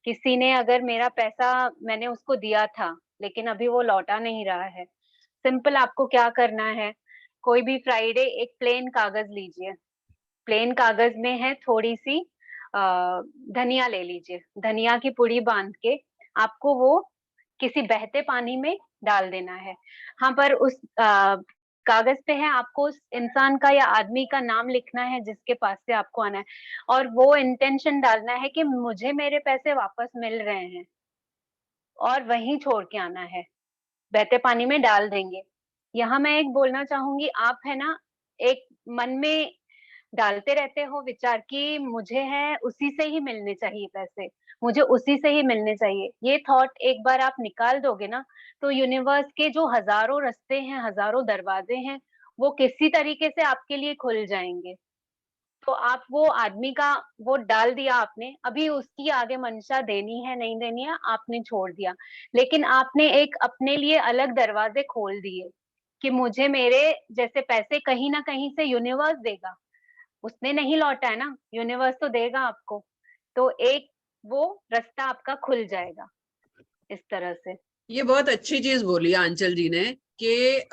किसी ने अगर मेरा पैसा मैंने उसको दिया था, लेकिन अभी वो लौटा नहीं रहा है। सिंपल आपको क्या करना है, कोई भी फ्राइडे एक प्लेन कागज लीजिए, प्लेन कागज में है थोड़ी सी धनिया ले लीजिए, धनिया की पुड़ी बांध के आपको वो किसी बहते पानी में डाल देना है। हाँ, पर उस कागज पे है आपको उस इंसान का या आदमी का नाम लिखना है जिसके पास से आपको आना है, और वो इंटेंशन डालना है कि मुझे मेरे पैसे वापस मिल रहे हैं, और वहीं छोड़ के आना है, बहते पानी में डाल देंगे। यहाँ मैं एक बोलना चाहूंगी, आप है ना एक मन में डालते रहते हो विचार कि मुझे है उसी से ही मिलने चाहिए पैसे, मुझे उसी से ही मिलने चाहिए, ये थॉट एक बार आप निकाल दोगे ना, तो यूनिवर्स के जो हजारों रास्ते हैं, हजारों दरवाजे हैं, वो किसी तरीके से आपके लिए खुल जाएंगे। तो आप वो आदमी का वो डाल दिया आपने, अभी उसकी आगे मंशा देनी है नहीं देनी है आपने छोड़ दिया, लेकिन आपने एक अपने लिए अलग दरवाजे खोल दिए कि मुझे मेरे जैसे पैसे कहीं ना कहीं से यूनिवर्स देगा, उसने नहीं लौटा है ना, यूनिवर्स तो देगा आपको, तो एक वो रास्ता आपका खुल जाएगा इस तरह से। ये बहुत अच्छी चीज बोली आंचल जी ने कि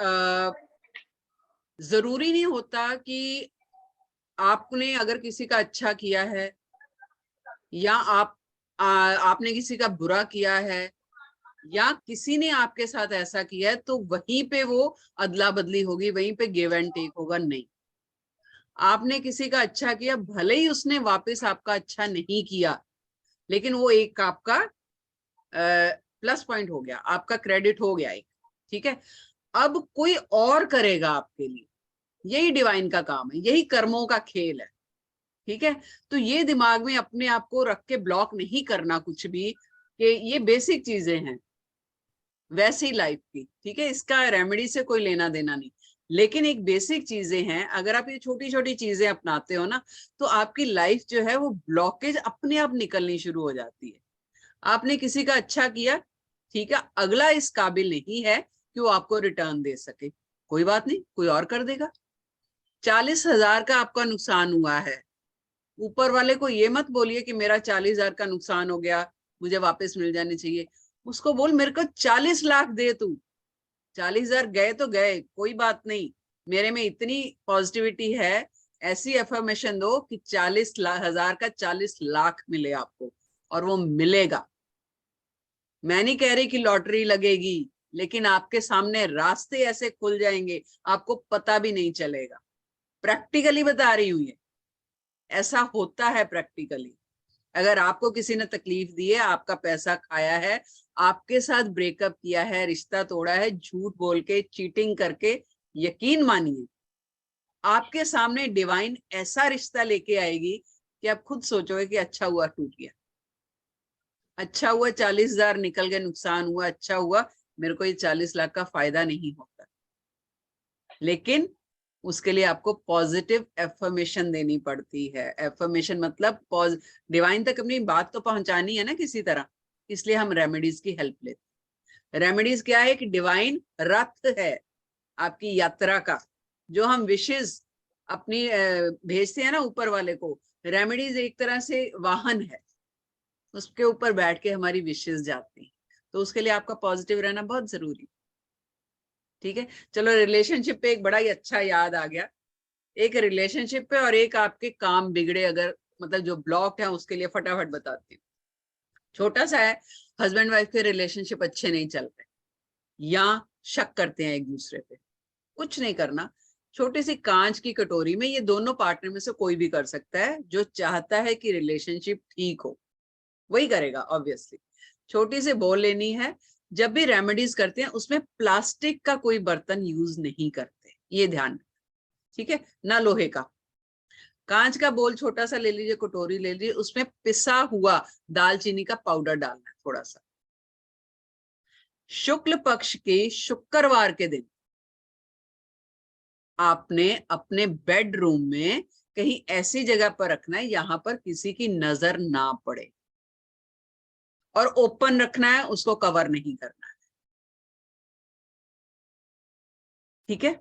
जरूरी नहीं होता कि आपने अगर किसी का अच्छा किया है या आपने किसी का बुरा किया है या किसी ने आपके साथ ऐसा किया है तो वहीं पे वो अदला बदली होगी, वहीं पे गिव एंड टेक होगा। नहीं, आपने किसी का अच्छा किया, भले ही उसने वापस आपका अच्छा नहीं किया, लेकिन वो एक आपका प्लस पॉइंट हो गया, आपका क्रेडिट हो गया एक। ठीक है, अब कोई और करेगा आपके लिए, यही डिवाइन का काम है, यही कर्मों का खेल है। ठीक है, तो ये दिमाग में अपने आप को रख के ब्लॉक नहीं करना कुछ भी, कि ये बेसिक चीजें हैं वैसी लाइफ की। ठीक है, इसका रेमेडी से कोई लेना देना नहीं, लेकिन एक बेसिक चीजें हैं, अगर आप ये छोटी छोटी चीजें अपनाते हो ना, तो आपकी लाइफ जो है वो ब्लॉकेज अपने आप निकलनी शुरू हो जाती है। आपने किसी का अच्छा किया, ठीक है, अगला इस काबिल नहीं है कि वो आपको रिटर्न दे सके, कोई बात नहीं, कोई और कर देगा। 40,000 का आपका नुकसान हुआ है, ऊपर वाले को ये मत बोलिए कि मेरा 40,000 का नुकसान हो गया, मुझे वापस मिल जाने चाहिए। उसको बोल मेरे को 40 लाख दे तू, 40,000 गए तो गए, कोई बात नहीं, मेरे में इतनी पॉजिटिविटी है, ऐसी एफर्मेशन दो कि 40,000 का 40 लाख मिले आपको, और वो मिलेगा। मैं नहीं कह रही कि लॉटरी लगेगी, लेकिन आपके सामने रास्ते ऐसे खुल जाएंगे, आपको पता भी नहीं चलेगा। प्रैक्टिकली बता रही हूँ, ये ऐसा होता है प्रैक्टिकली। अगर आपको किसी ने तकलीफ दी है, आपका पैसा खाया है, आपके साथ ब्रेकअप किया है, रिश्ता तोड़ा है, झूठ बोल के, चीटिंग करके, यकीन मानिए आपके सामने डिवाइन ऐसा रिश्ता लेके आएगी कि आप खुद सोचोगे कि अच्छा हुआ टूट गया, अच्छा हुआ 40,000 निकल गए, नुकसान हुआ, अच्छा हुआ मेरे को ये 40 लाख का फायदा नहीं होता। लेकिन उसके लिए आपको पॉजिटिव एफर्मेशन देनी पड़ती है। एफर्मेशन मतलब डिवाइन तक अपनी बात तो पहुंचानी है ना किसी तरह, इसलिए हम रेमेडीज की हेल्प लेते हैं। रेमेडीज क्या है कि डिवाइन रथ है आपकी यात्रा का, जो हम विशेष अपनी भेजते हैं ना ऊपर वाले को, रेमेडीज एक तरह से वाहन है, उसके ऊपर बैठ के हमारी विशेष जाती हैं। तो उसके लिए आपका पॉजिटिव रहना बहुत जरूरी। ठीक है, चलो रिलेशनशिप पे एक बड़ा ही अच्छा याद आ गया, एक रिलेशनशिप पे और एक आपके काम बिगड़े अगर मतलब जो ब्लॉक है उसके लिए फटाफट बताती हूँ। छोटा सा है, हस्बैंड वाइफ के रिलेशनशिप अच्छे नहीं चल रहे या शक करते हैं एक दूसरे पे, कुछ नहीं करना, छोटी सी कांच की कटोरी में ये दोनों पार्टनर में से कोई भी कर सकता है, जो चाहता है कि रिलेशनशिप ठीक हो वही करेगा ऑब्वियसली। छोटी सी बोल लेनी है, जब भी रेमेडीज करते हैं उसमें प्लास्टिक का कोई बर्तन यूज नहीं करते, ये ध्यान, ठीक है, ना लोहे का। कांच का बोल छोटा सा ले लीजिए, कटोरी ले लीजिए, उसमें पिसा हुआ दालचीनी का पाउडर डालना है थोड़ा सा। शुक्ल पक्ष के शुक्रवार के दिन आपने अपने बेडरूम में कहीं ऐसी जगह पर रखना है यहां पर किसी की नजर ना पड़े, और ओपन रखना है, उसको कवर नहीं करना है। ठीक है,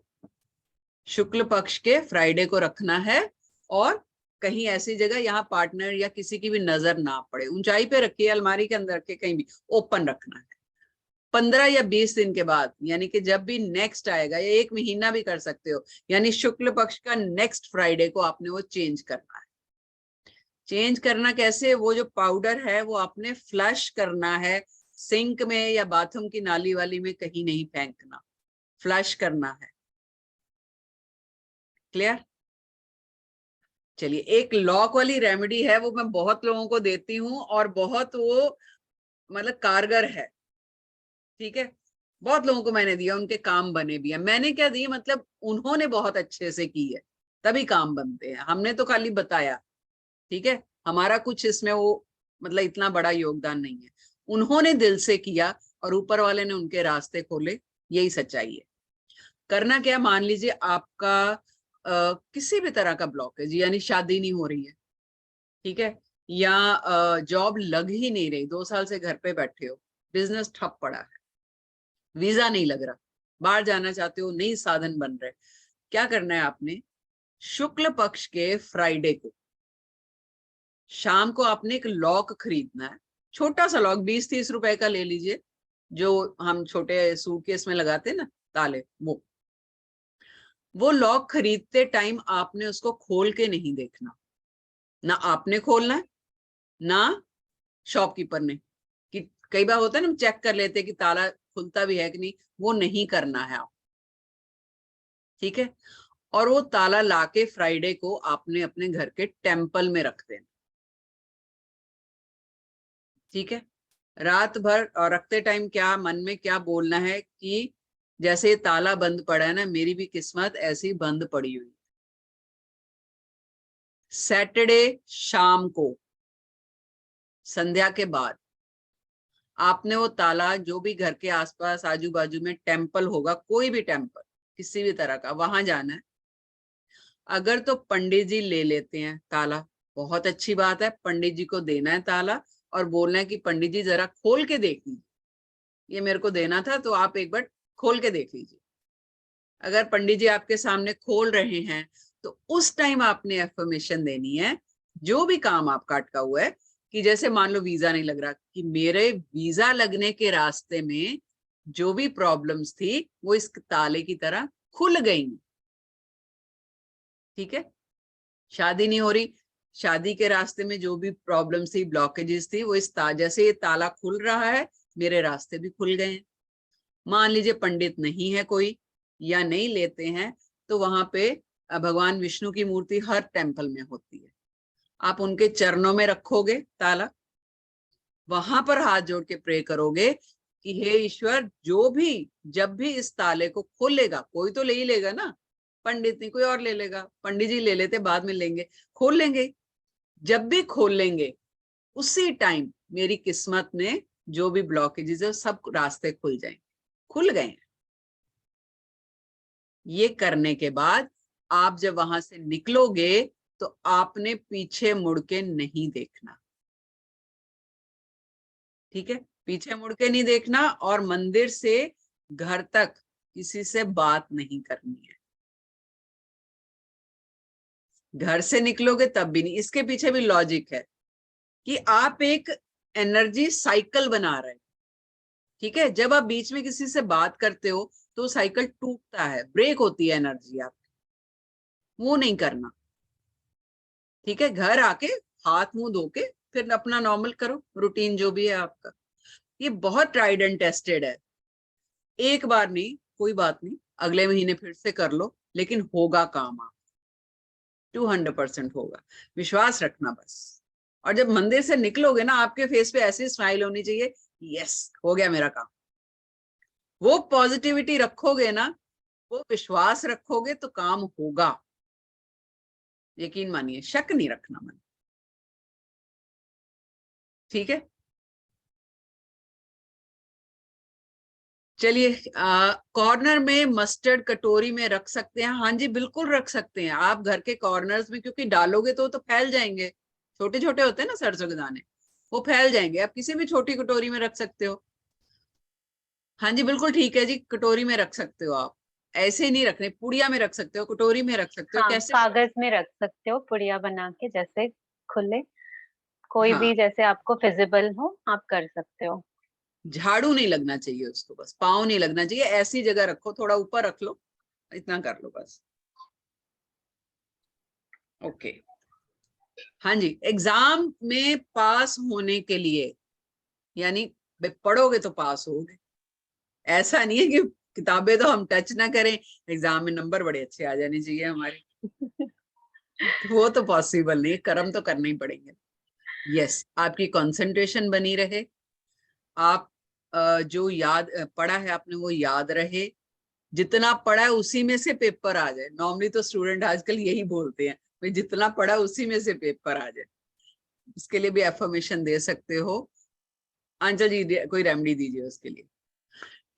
शुक्ल पक्ष के फ्राइडे को रखना है, और कहीं ऐसी जगह यहाँ पार्टनर या किसी की भी नजर ना पड़े, ऊंचाई पे रखिए, अलमारी के अंदर रखिए, कहीं भी ओपन रखना है। 15 या 20 दिन के बाद, यानी कि जब भी नेक्स्ट आएगा, या 1 महीना भी कर सकते हो, यानी शुक्ल पक्ष का नेक्स्ट फ्राइडे को आपने वो चेंज करना है। चेंज करना कैसे? वो जो पाउडर है वो आपने फ्लश करना है, सिंक में या बाथरूम की नाली वाली में कहीं नहीं फेंकना, फ्लश करना है। क्लियर? चलिए, एक लॉक वाली रेमेडी है, वो मैं बहुत लोगों को देती हूँ और बहुत वो मतलब कारगर है। ठीक है, बहुत लोगों को मैंने दिया, उनके काम बने भी है। मैंने क्या दी, मतलब उन्होंने बहुत अच्छे से की है, तभी काम बनते हैं। हमने तो खाली बताया, ठीक है, हमारा कुछ इसमें वो मतलब इतना बड़ा योगदान नहीं है। उन्होंने दिल से किया और ऊपर वाले ने उनके रास्ते खोले, यही सच्चाई है। करना क्या, मान लीजिए आपका किसी भी तरह का ब्लॉकेज, यानी शादी नहीं हो रही है, ठीक है, या जॉब लग ही नहीं रही, 2 साल से घर पे बैठे हो, बिजनेस ठप पड़ा है, वीजा नहीं लग रहा, बाहर जाना चाहते हो, नहीं साधन बन रहे, क्या करना है आपने? शुक्ल पक्ष के फ्राइडे को शाम को आपने एक लॉक खरीदना है, छोटा सा लॉक, 20-30 रुपए का ले लीजिए, जो हम छोटे सूटकेस में लगाते हैं ना ताले, वो लॉक खरीदते टाइम आपने उसको खोल के नहीं देखना, ना आपने खोलना है ना शॉपकीपर ने, कि कई बार होता है ना, हम चेक कर लेते हैं कि ताला खुलता भी है कि नहीं, वो नहीं करना है आप। ठीक है, और वो ताला लाके फ्राइडे को आपने अपने घर के टेम्पल में रख देना। ठीक है, रात भर और रखते टाइम क्या मन में क्या बोलना है कि जैसे ताला बंद पड़ा है ना, मेरी भी किस्मत ऐसी बंद पड़ी हुई। सैटरडे शाम को संध्या के बाद आपने वो ताला, जो भी घर के आसपास आजू बाजू में टेम्पल होगा, कोई भी टेम्पल किसी भी तरह का, वहां जाना है। अगर तो पंडित जी ले लेते हैं ताला, बहुत अच्छी बात है, पंडित जी को देना है ताला और बोलना है कि पंडित जी जरा खोल के देख लीजिए, ये मेरे को देना था, तो आप एक बार खोल के देख लीजिए। अगर पंडित जी आपके सामने खोल रहे हैं तो उस टाइम आपने एफर्मेशन देनी है, जो भी काम आपका अटका हुआ है, कि जैसे मान लो वीजा नहीं लग रहा, कि मेरे वीजा लगने के रास्ते में जो भी प्रॉब्लम्स थी वो इस ताले की तरह खुल गई। ठीक है, शादी नहीं हो रही, शादी के रास्ते में जो भी प्रॉब्लम्स थी, ब्लॉकेजेस थी, वो जैसे ये ताला खुल रहा है, मेरे रास्ते भी खुल गए हैं। मान लीजिए पंडित नहीं है कोई, या नहीं लेते हैं, तो वहां पे भगवान विष्णु की मूर्ति हर टेम्पल में होती है, आप उनके चरणों में रखोगे ताला, वहां पर हाथ जोड़ के प्रे करोगे कि हे ईश्वर, जो भी जब भी इस ताले को खोलेगा, कोई तो ले ही लेगा ना, पंडित नहीं कोई और ले लेगा, पंडित जी ले लेते बाद में लेंगे, खोल लेंगे, जब भी खोल लेंगे उसी टाइम मेरी किस्मत में जो भी ब्लॉकेजेस है सब रास्ते खुल जाएंगे। खुल गए। ये करने के बाद आप जब वहां से निकलोगे तो आपने पीछे मुड़ के नहीं देखना। ठीक है, पीछे मुड़ के नहीं देखना, और मंदिर से घर तक किसी से बात नहीं करनी है। घर से निकलोगे तब भी नहीं। इसके पीछे भी लॉजिक है कि आप एक एनर्जी साइकिल बना रहे हैं। ठीक है, जब आप बीच में किसी से बात करते हो तो साइकिल टूटता है, ब्रेक होती है एनर्जी आपकी, वो नहीं करना। ठीक है, घर आके हाथ मुंह धो के फिर अपना नॉर्मल करो, रूटीन जो भी है आपका। ये बहुत ट्राइड एंड टेस्टेड है, एक बार नहीं, कोई बात नहीं, अगले महीने फिर से कर लो, लेकिन होगा काम, आप 200% होगा, विश्वास रखना बस। और जब मंदिर से निकलोगे ना, आपके फेस पे ऐसी स्माइल होनी चाहिए, यस हो गया मेरा काम। वो पॉजिटिविटी रखोगे ना, वो विश्वास रखोगे तो काम होगा। यकीन मानिए, शक नहीं रखना मन, ठीक है। चलिए, कॉर्नर में मस्टर्ड कटोरी में रख सकते हैं? हाँ जी, बिल्कुल रख सकते हैं आप घर के कॉर्नर्स में, क्योंकि डालोगे तो फैल जाएंगे। छोटे छोटे होते हैं ना सरसों के दाने, वो फैल जाएंगे। आप किसी भी छोटी कटोरी में रख सकते हो। हाँ जी, बिल्कुल ठीक है जी, कटोरी में रख सकते हो आप। ऐसे ही नहीं रखने, पुड़िया में रख सकते हो, कटोरी में रख सकते हो, हाँ, कैसे? कागज में रख सकते हो पुड़िया बना के, जैसे खुले, कोई हाँ, भी जैसे आपको फिजिबल हो आप कर सकते हो। झाड़ू नहीं लगना चाहिए उसको, बस पाँव नहीं लगना चाहिए, ऐसी जगह रखो, थोड़ा ऊपर रख लो, इतना कर लो बस। ओके। हाँ जी, एग्जाम में पास होने के लिए, यानी पढ़ोगे तो पास होगे, ऐसा नहीं है कि किताबें तो हम टच ना करें, एग्जाम में नंबर बड़े अच्छे आ जाने चाहिए हमारे, तो वो तो पॉसिबल नहीं, कर्म तो करने ही पड़ेंगे। यस, आपकी कंसंट्रेशन बनी रहे, आप जो याद पढ़ा है आपने वो याद रहे, जितना पढ़ा है उसी में से पेपर आ जाए। नॉर्मली तो स्टूडेंट आजकल यही बोलते हैं, भाई जितना पढ़ा उसी में से पेपर आ जाए। उसके लिए भी एफर्मेशन दे सकते हो। आंचल जी, कोई रेमेडी दीजिए उसके लिए।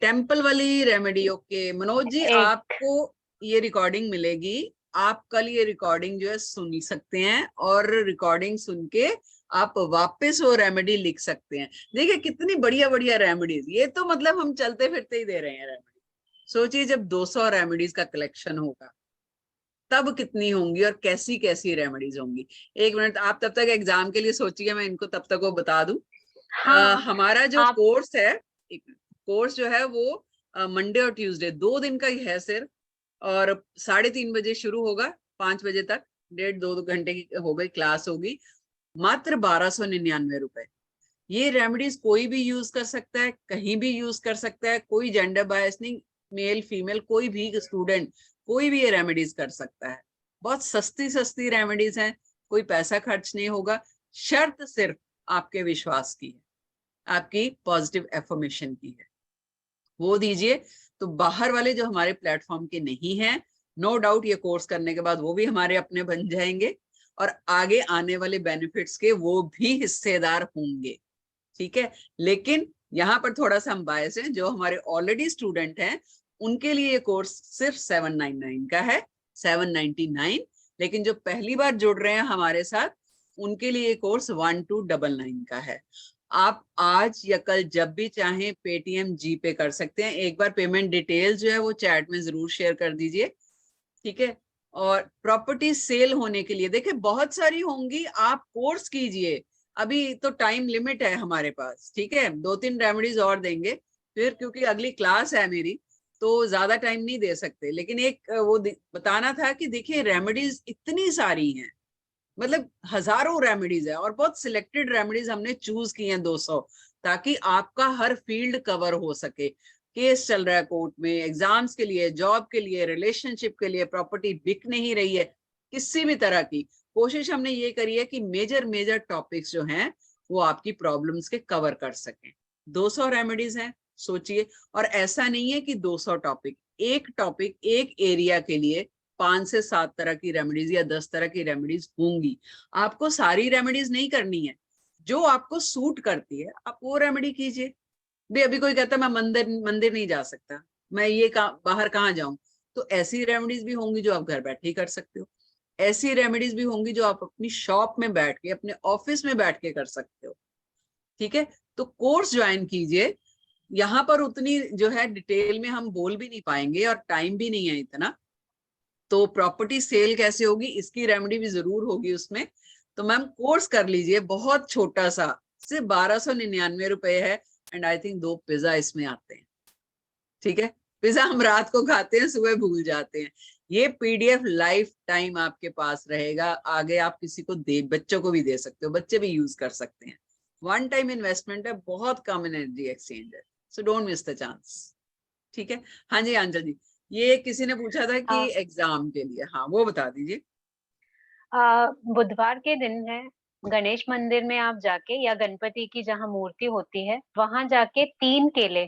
टेम्पल वाली रेमेडी, ओके मनोज जी, एक आपको ये रिकॉर्डिंग मिलेगी, आप कल ये रिकॉर्डिंग जो है सुन सकते हैं, और रिकॉर्डिंग सुन के आप वापस वो रेमेडी लिख सकते हैं। देखिए कितनी बढ़िया बढ़िया रेमेडीज, ये तो मतलब हम चलते फिरते ही दे रहे हैं रेमेडी। सोचिए जब 200 रेमेडीज का कलेक्शन होगा तब कितनी होंगी और कैसी कैसी रेमेडीज होंगी। एक मिनट, आप तब तक एग्जाम के लिए सोचिए, मैं इनको तब तक वो बता दूं। हाँ, हमारा जो आप कोर्स है, कोर्स जो है वो मंडे और ट्यूसडे 2 दिन का ही है सिर्फ, और 3:30 बजे शुरू होगा, 5 बजे तक, 1.5-2 घंटे की हो गई क्लास होगी। मात्र 1299 रुपए। ये रेमेडीज कोई भी यूज कर सकता है, कहीं भी यूज कर सकता है, कोई जेंडर बायस नहीं, मेल फीमेल कोई भी स्टूडेंट, कोई भी ये रेमेडीज कर सकता है। बहुत सस्ती सस्ती रेमेडीज हैं, कोई पैसा खर्च नहीं होगा, शर्त सिर्फ आपके विश्वास की है, आपकी पॉजिटिव एफर्मेशन की है, वो दीजिए। तो बाहर वाले जो हमारे प्लेटफॉर्म के नहीं हैं, नो डाउट ये कोर्स करने के बाद वो भी हमारे अपने बन जाएंगे, और आगे आने वाले बेनिफिट्स के वो भी हिस्सेदार होंगे, ठीक है। लेकिन यहाँ पर थोड़ा सा हम बायस हैं, जो हमारे ऑलरेडी स्टूडेंट हैं उनके लिए ये कोर्स सिर्फ 799 का है, 799। लेकिन जो पहली बार जुड़ रहे हैं हमारे साथ, उनके लिए ये कोर्स 1299 का है। आप आज या कल जब भी चाहें पेटीएम जी पे कर सकते हैं। एक बार पेमेंट डिटेल जो है वो चैट में जरूर शेयर कर दीजिए, ठीक है। और प्रॉपर्टी सेल होने के लिए देखिए बहुत सारी होंगी, आप कोर्स कीजिए, अभी तो टाइम लिमिट है हमारे पास, ठीक है। 2-3 रेमेडीज और देंगे फिर, क्योंकि अगली क्लास है मेरी, तो ज्यादा टाइम नहीं दे सकते। लेकिन एक वो बताना था कि देखिए रेमेडीज इतनी सारी हैं, मतलब हजारों रेमेडीज है, और बहुत सिलेक्टेड रेमेडीज हमने चूज की हैं 200, ताकि आपका हर फील्ड कवर हो सके। केस चल रहा है कोर्ट में, एग्जाम्स के लिए, जॉब के लिए, रिलेशनशिप के लिए, प्रॉपर्टी बिक नहीं रही है, किसी भी तरह की कोशिश हमने ये करी है कि मेजर मेजर टॉपिक्स जो हैं वो आपकी प्रॉब्लम्स के कवर कर सकें। 200 रेमेडीज हैं, सोचिए। और ऐसा नहीं है कि 200 टॉपिक, एक टॉपिक एक एरिया के लिए 5 से 7 तरह की रेमेडीज या 10 तरह की रेमेडीज होंगी। आपको सारी रेमेडीज नहीं करनी है, जो आपको सूट करती है आप वो रेमेडी कीजिए। भी अभी कोई कहता मैं मंदिर मंदिर नहीं जा सकता, मैं ये बाहर कहाँ जाऊं, तो ऐसी रेमेडीज भी होंगी जो आप घर बैठे ही कर सकते हो। ऐसी रेमेडीज भी होंगी जो आप अपनी शॉप में बैठ के, अपने ऑफिस में बैठ के कर सकते हो, ठीक है। तो कोर्स ज्वाइन कीजिए। यहाँ पर उतनी जो है डिटेल में हम बोल भी नहीं पाएंगे, और टाइम भी नहीं है इतना। तो प्रॉपर्टी सेल कैसे होगी इसकी रेमेडी भी जरूर होगी उसमें। तो मैम कोर्स कर लीजिए, बहुत छोटा सा, सिर्फ 1299 रुपए है। एंड आई थिंक 2 पिज्जा इसमें आते हैं, ठीक है। पिज्जा हम रात को खाते हैं, सुबह भूल जाते हैं। ये पीडीएफ लाइफ टाइम आपके पास रहेगा, आगे आप किसी को दे, बच्चों को भी दे सकते हो, बच्चे भी यूज कर सकते हैं। वन टाइम इन्वेस्टमेंट है, बहुत कम एनर्जी एक्सचेंज है, so don't miss the chance, ठीक है। हाँ जी आंचल जी, ये किसी ने पूछा था कि एग्जाम के लिए, हाँ वो बता दीजिए। बुधवार के दिन है, गणेश मंदिर में आप जाके, या गणपति की जहाँ मूर्ति होती है वहां जाके 3 केले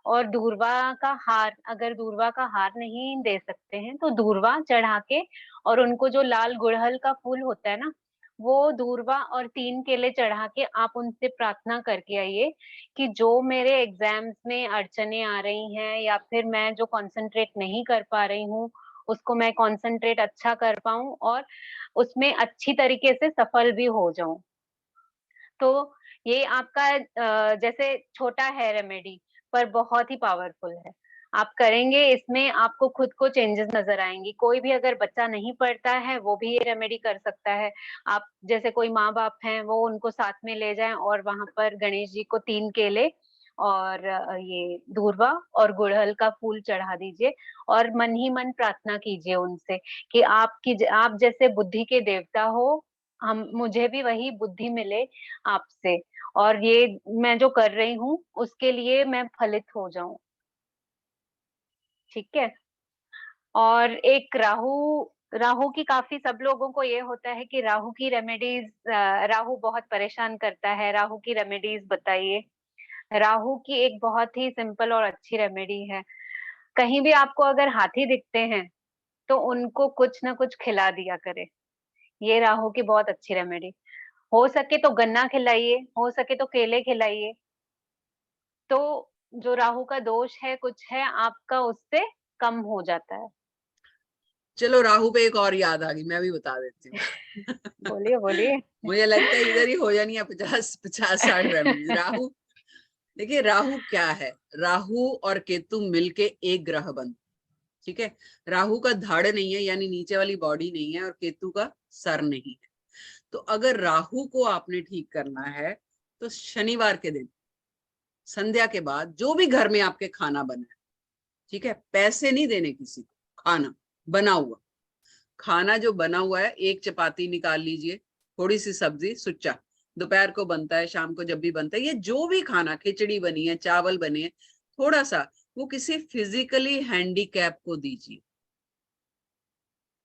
और दूर्वा का हार, अगर दूर्वा का हार नहीं दे सकते हैं तो दूर्वा चढ़ा के, और उनको जो लाल गुड़हल का फूल होता है ना, वो दूर्वा और 3 केले चढ़ा के आप उनसे प्रार्थना करके आइए कि जो मेरे एग्जाम्स में अड़चने आ रही हैं या फिर मैं जो कंसंट्रेट नहीं कर पा रही हूँ, उसको मैं कंसंट्रेट अच्छा कर पाऊं और उसमें अच्छी तरीके से सफल भी हो जाऊं। तो ये आपका जैसे छोटा है रेमेडी, पर बहुत ही पावरफुल है। आप करेंगे, इसमें आपको खुद को चेंजेस नजर आएंगी। कोई भी अगर बच्चा नहीं पढ़ता है वो भी ये रेमेडी कर सकता है। आप जैसे कोई माँ बाप हैं, वो उनको साथ में ले जाएं और वहां पर गणेश जी को 3 केले और ये दूर्वा और गुड़हल का फूल चढ़ा दीजिए और मन ही मन प्रार्थना कीजिए उनसे कि आप जैसे बुद्धि के देवता हो, हम मुझे भी वही बुद्धि मिले आपसे, और ये मैं जो कर रही हूँ उसके लिए मैं फलित हो जाऊं। ठीक है। और एक राहु, राहु की काफी सब लोगों को ये होता है कि राहु की रेमेडीज, राहु बहुत परेशान करता है, राहु की रेमेडीज बताइए। राहु की एक बहुत ही सिंपल और अच्छी रेमेडी है। कहीं भी आपको अगर हाथी दिखते हैं तो उनको कुछ ना कुछ खिला दिया करे। ये राहु की बहुत अच्छी रेमेडी। हो सके तो गन्ना खिलाइए, हो सके तो केले खिलाइए, तो जो राहु का दोष है कुछ है आपका उससे कम हो जाता है। चलो राहु पे एक और याद आ गई, मैं भी बता देती हूँ। बोलिए बोलिए। मुझे लगता है इधर ही हो जानी है 50-60 रेमेडीज। राहु, देखिए राहु क्या है, राहु और केतु मिलके एक ग्रह बन, ठीक है। राहु का धड़ नहीं है, यानी नीचे वाली बॉडी नहीं है, और केतु का सर नहीं है। तो अगर राहु को आपने ठीक करना है तो शनिवार के दिन संध्या के बाद जो भी घर में आपके खाना बना है, ठीक है, पैसे नहीं देने किसी को, खाना बना हुआ, खाना जो बना हुआ है, एक चपाती निकाल लीजिए, थोड़ी सी सब्जी, सुच्चा, दोपहर को बनता है, शाम को जब भी बनता है, ये जो भी खाना, खिचड़ी बनी है, चावल बने हैं, थोड़ा सा वो किसी फिजिकली हैंडीकैप को दीजिए।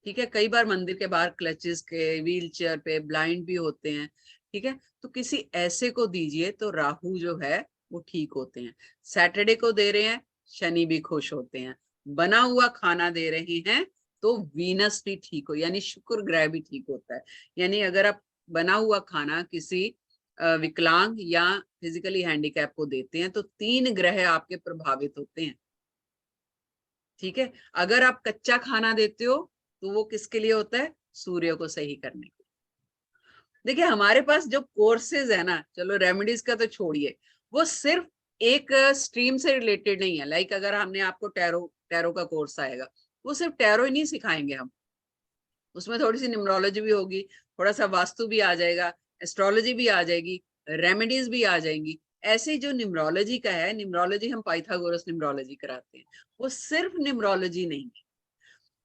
ठीक है, कई बार मंदिर के बाहर क्लचेस के, व्हील चेयर पे ब्लाइंड भी होते हैं, ठीक है, तो किसी ऐसे को दीजिए तो राहु जो है वो ठीक होते हैं। सैटरडे को दे रहे हैं, शनि भी खुश होते हैं। बना हुआ खाना दे रहे हैं तो वीनस भी ठीक हो, यानी शुक्र ग्रह भी ठीक होता है। यानी अगर आप बना हुआ खाना किसी विकलांग या फिजिकली हैंडीकैप को देते हैं तो 3 ग्रह आपके प्रभावित होते हैं। ठीक है, अगर आप कच्चा खाना देते हो तो वो किसके लिए होता है, सूर्य को सही करने के लिए। देखिए हमारे पास जो कोर्सेज है ना, चलो रेमेडीज का तो छोड़िए, वो सिर्फ एक स्ट्रीम से रिलेटेड नहीं है। लाइक अगर हमने आपको टैरो का कोर्स आएगा, वो सिर्फ टैरो ही नहीं सिखाएंगे हम, उसमें थोड़ी सी न्यूमरोलॉजी भी होगी, थोड़ा सा वास्तु भी आ जाएगा, एस्ट्रोलॉजी भी आ जाएगी, रेमेडीज भी आ जाएंगी। ऐसे जो न्यूमरोलॉजी का है, न्यूमरोलॉजी हम पाइथागोरस न्यूमरोलॉजी कराते हैं, वो सिर्फ न्यूमरोलॉजी नहीं है,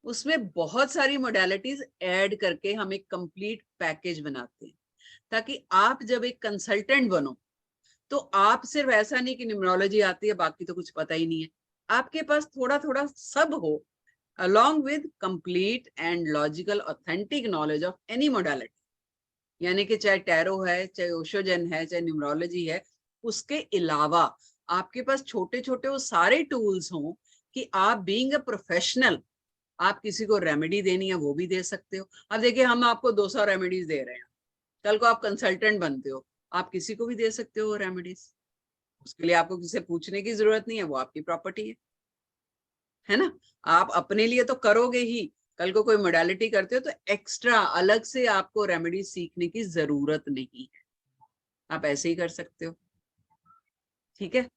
उसमें बहुत सारी मोडालिटीज ऐड करके हम एक कंप्लीट पैकेज बनाते हैं, ताकि आप जब एक कंसल्टेंट बनो तो आप सिर्फ ऐसा नहीं कि न्यूमरोलॉजी आती है बाकी तो कुछ पता ही नहीं है, आपके पास थोड़ा थोड़ा सब हो, along with complete and logical authentic knowledge of any modality। यानी कि चाहे टैरो है, चाहे ओशोजन है, चाहे न्यूमरोलॉजी है, उसके अलावा आपके पास छोटे छोटे वो सारे टूल्स हों कि आप बीइंग अ प्रोफेशनल, आप किसी को रेमेडी देनी है वो भी दे सकते हो। अब देखिए हम आपको 200 रेमेडीज दे रहे हैं, कल को आप कंसल्टेंट बनते हो, आप किसी को भी दे सकते हो रेमेडीज, उसके लिए आपको किसी से पूछने की जरूरत नहीं है, वो आपकी प्रॉपर्टी है ना। आप अपने लिए तो करोगे ही, कल को कोई मोडालिटी करते हो तो एक्स्ट्रा अलग से आपको रेमेडी सीखने की जरूरत नहीं है, आप ऐसे ही कर सकते हो। ठीक है,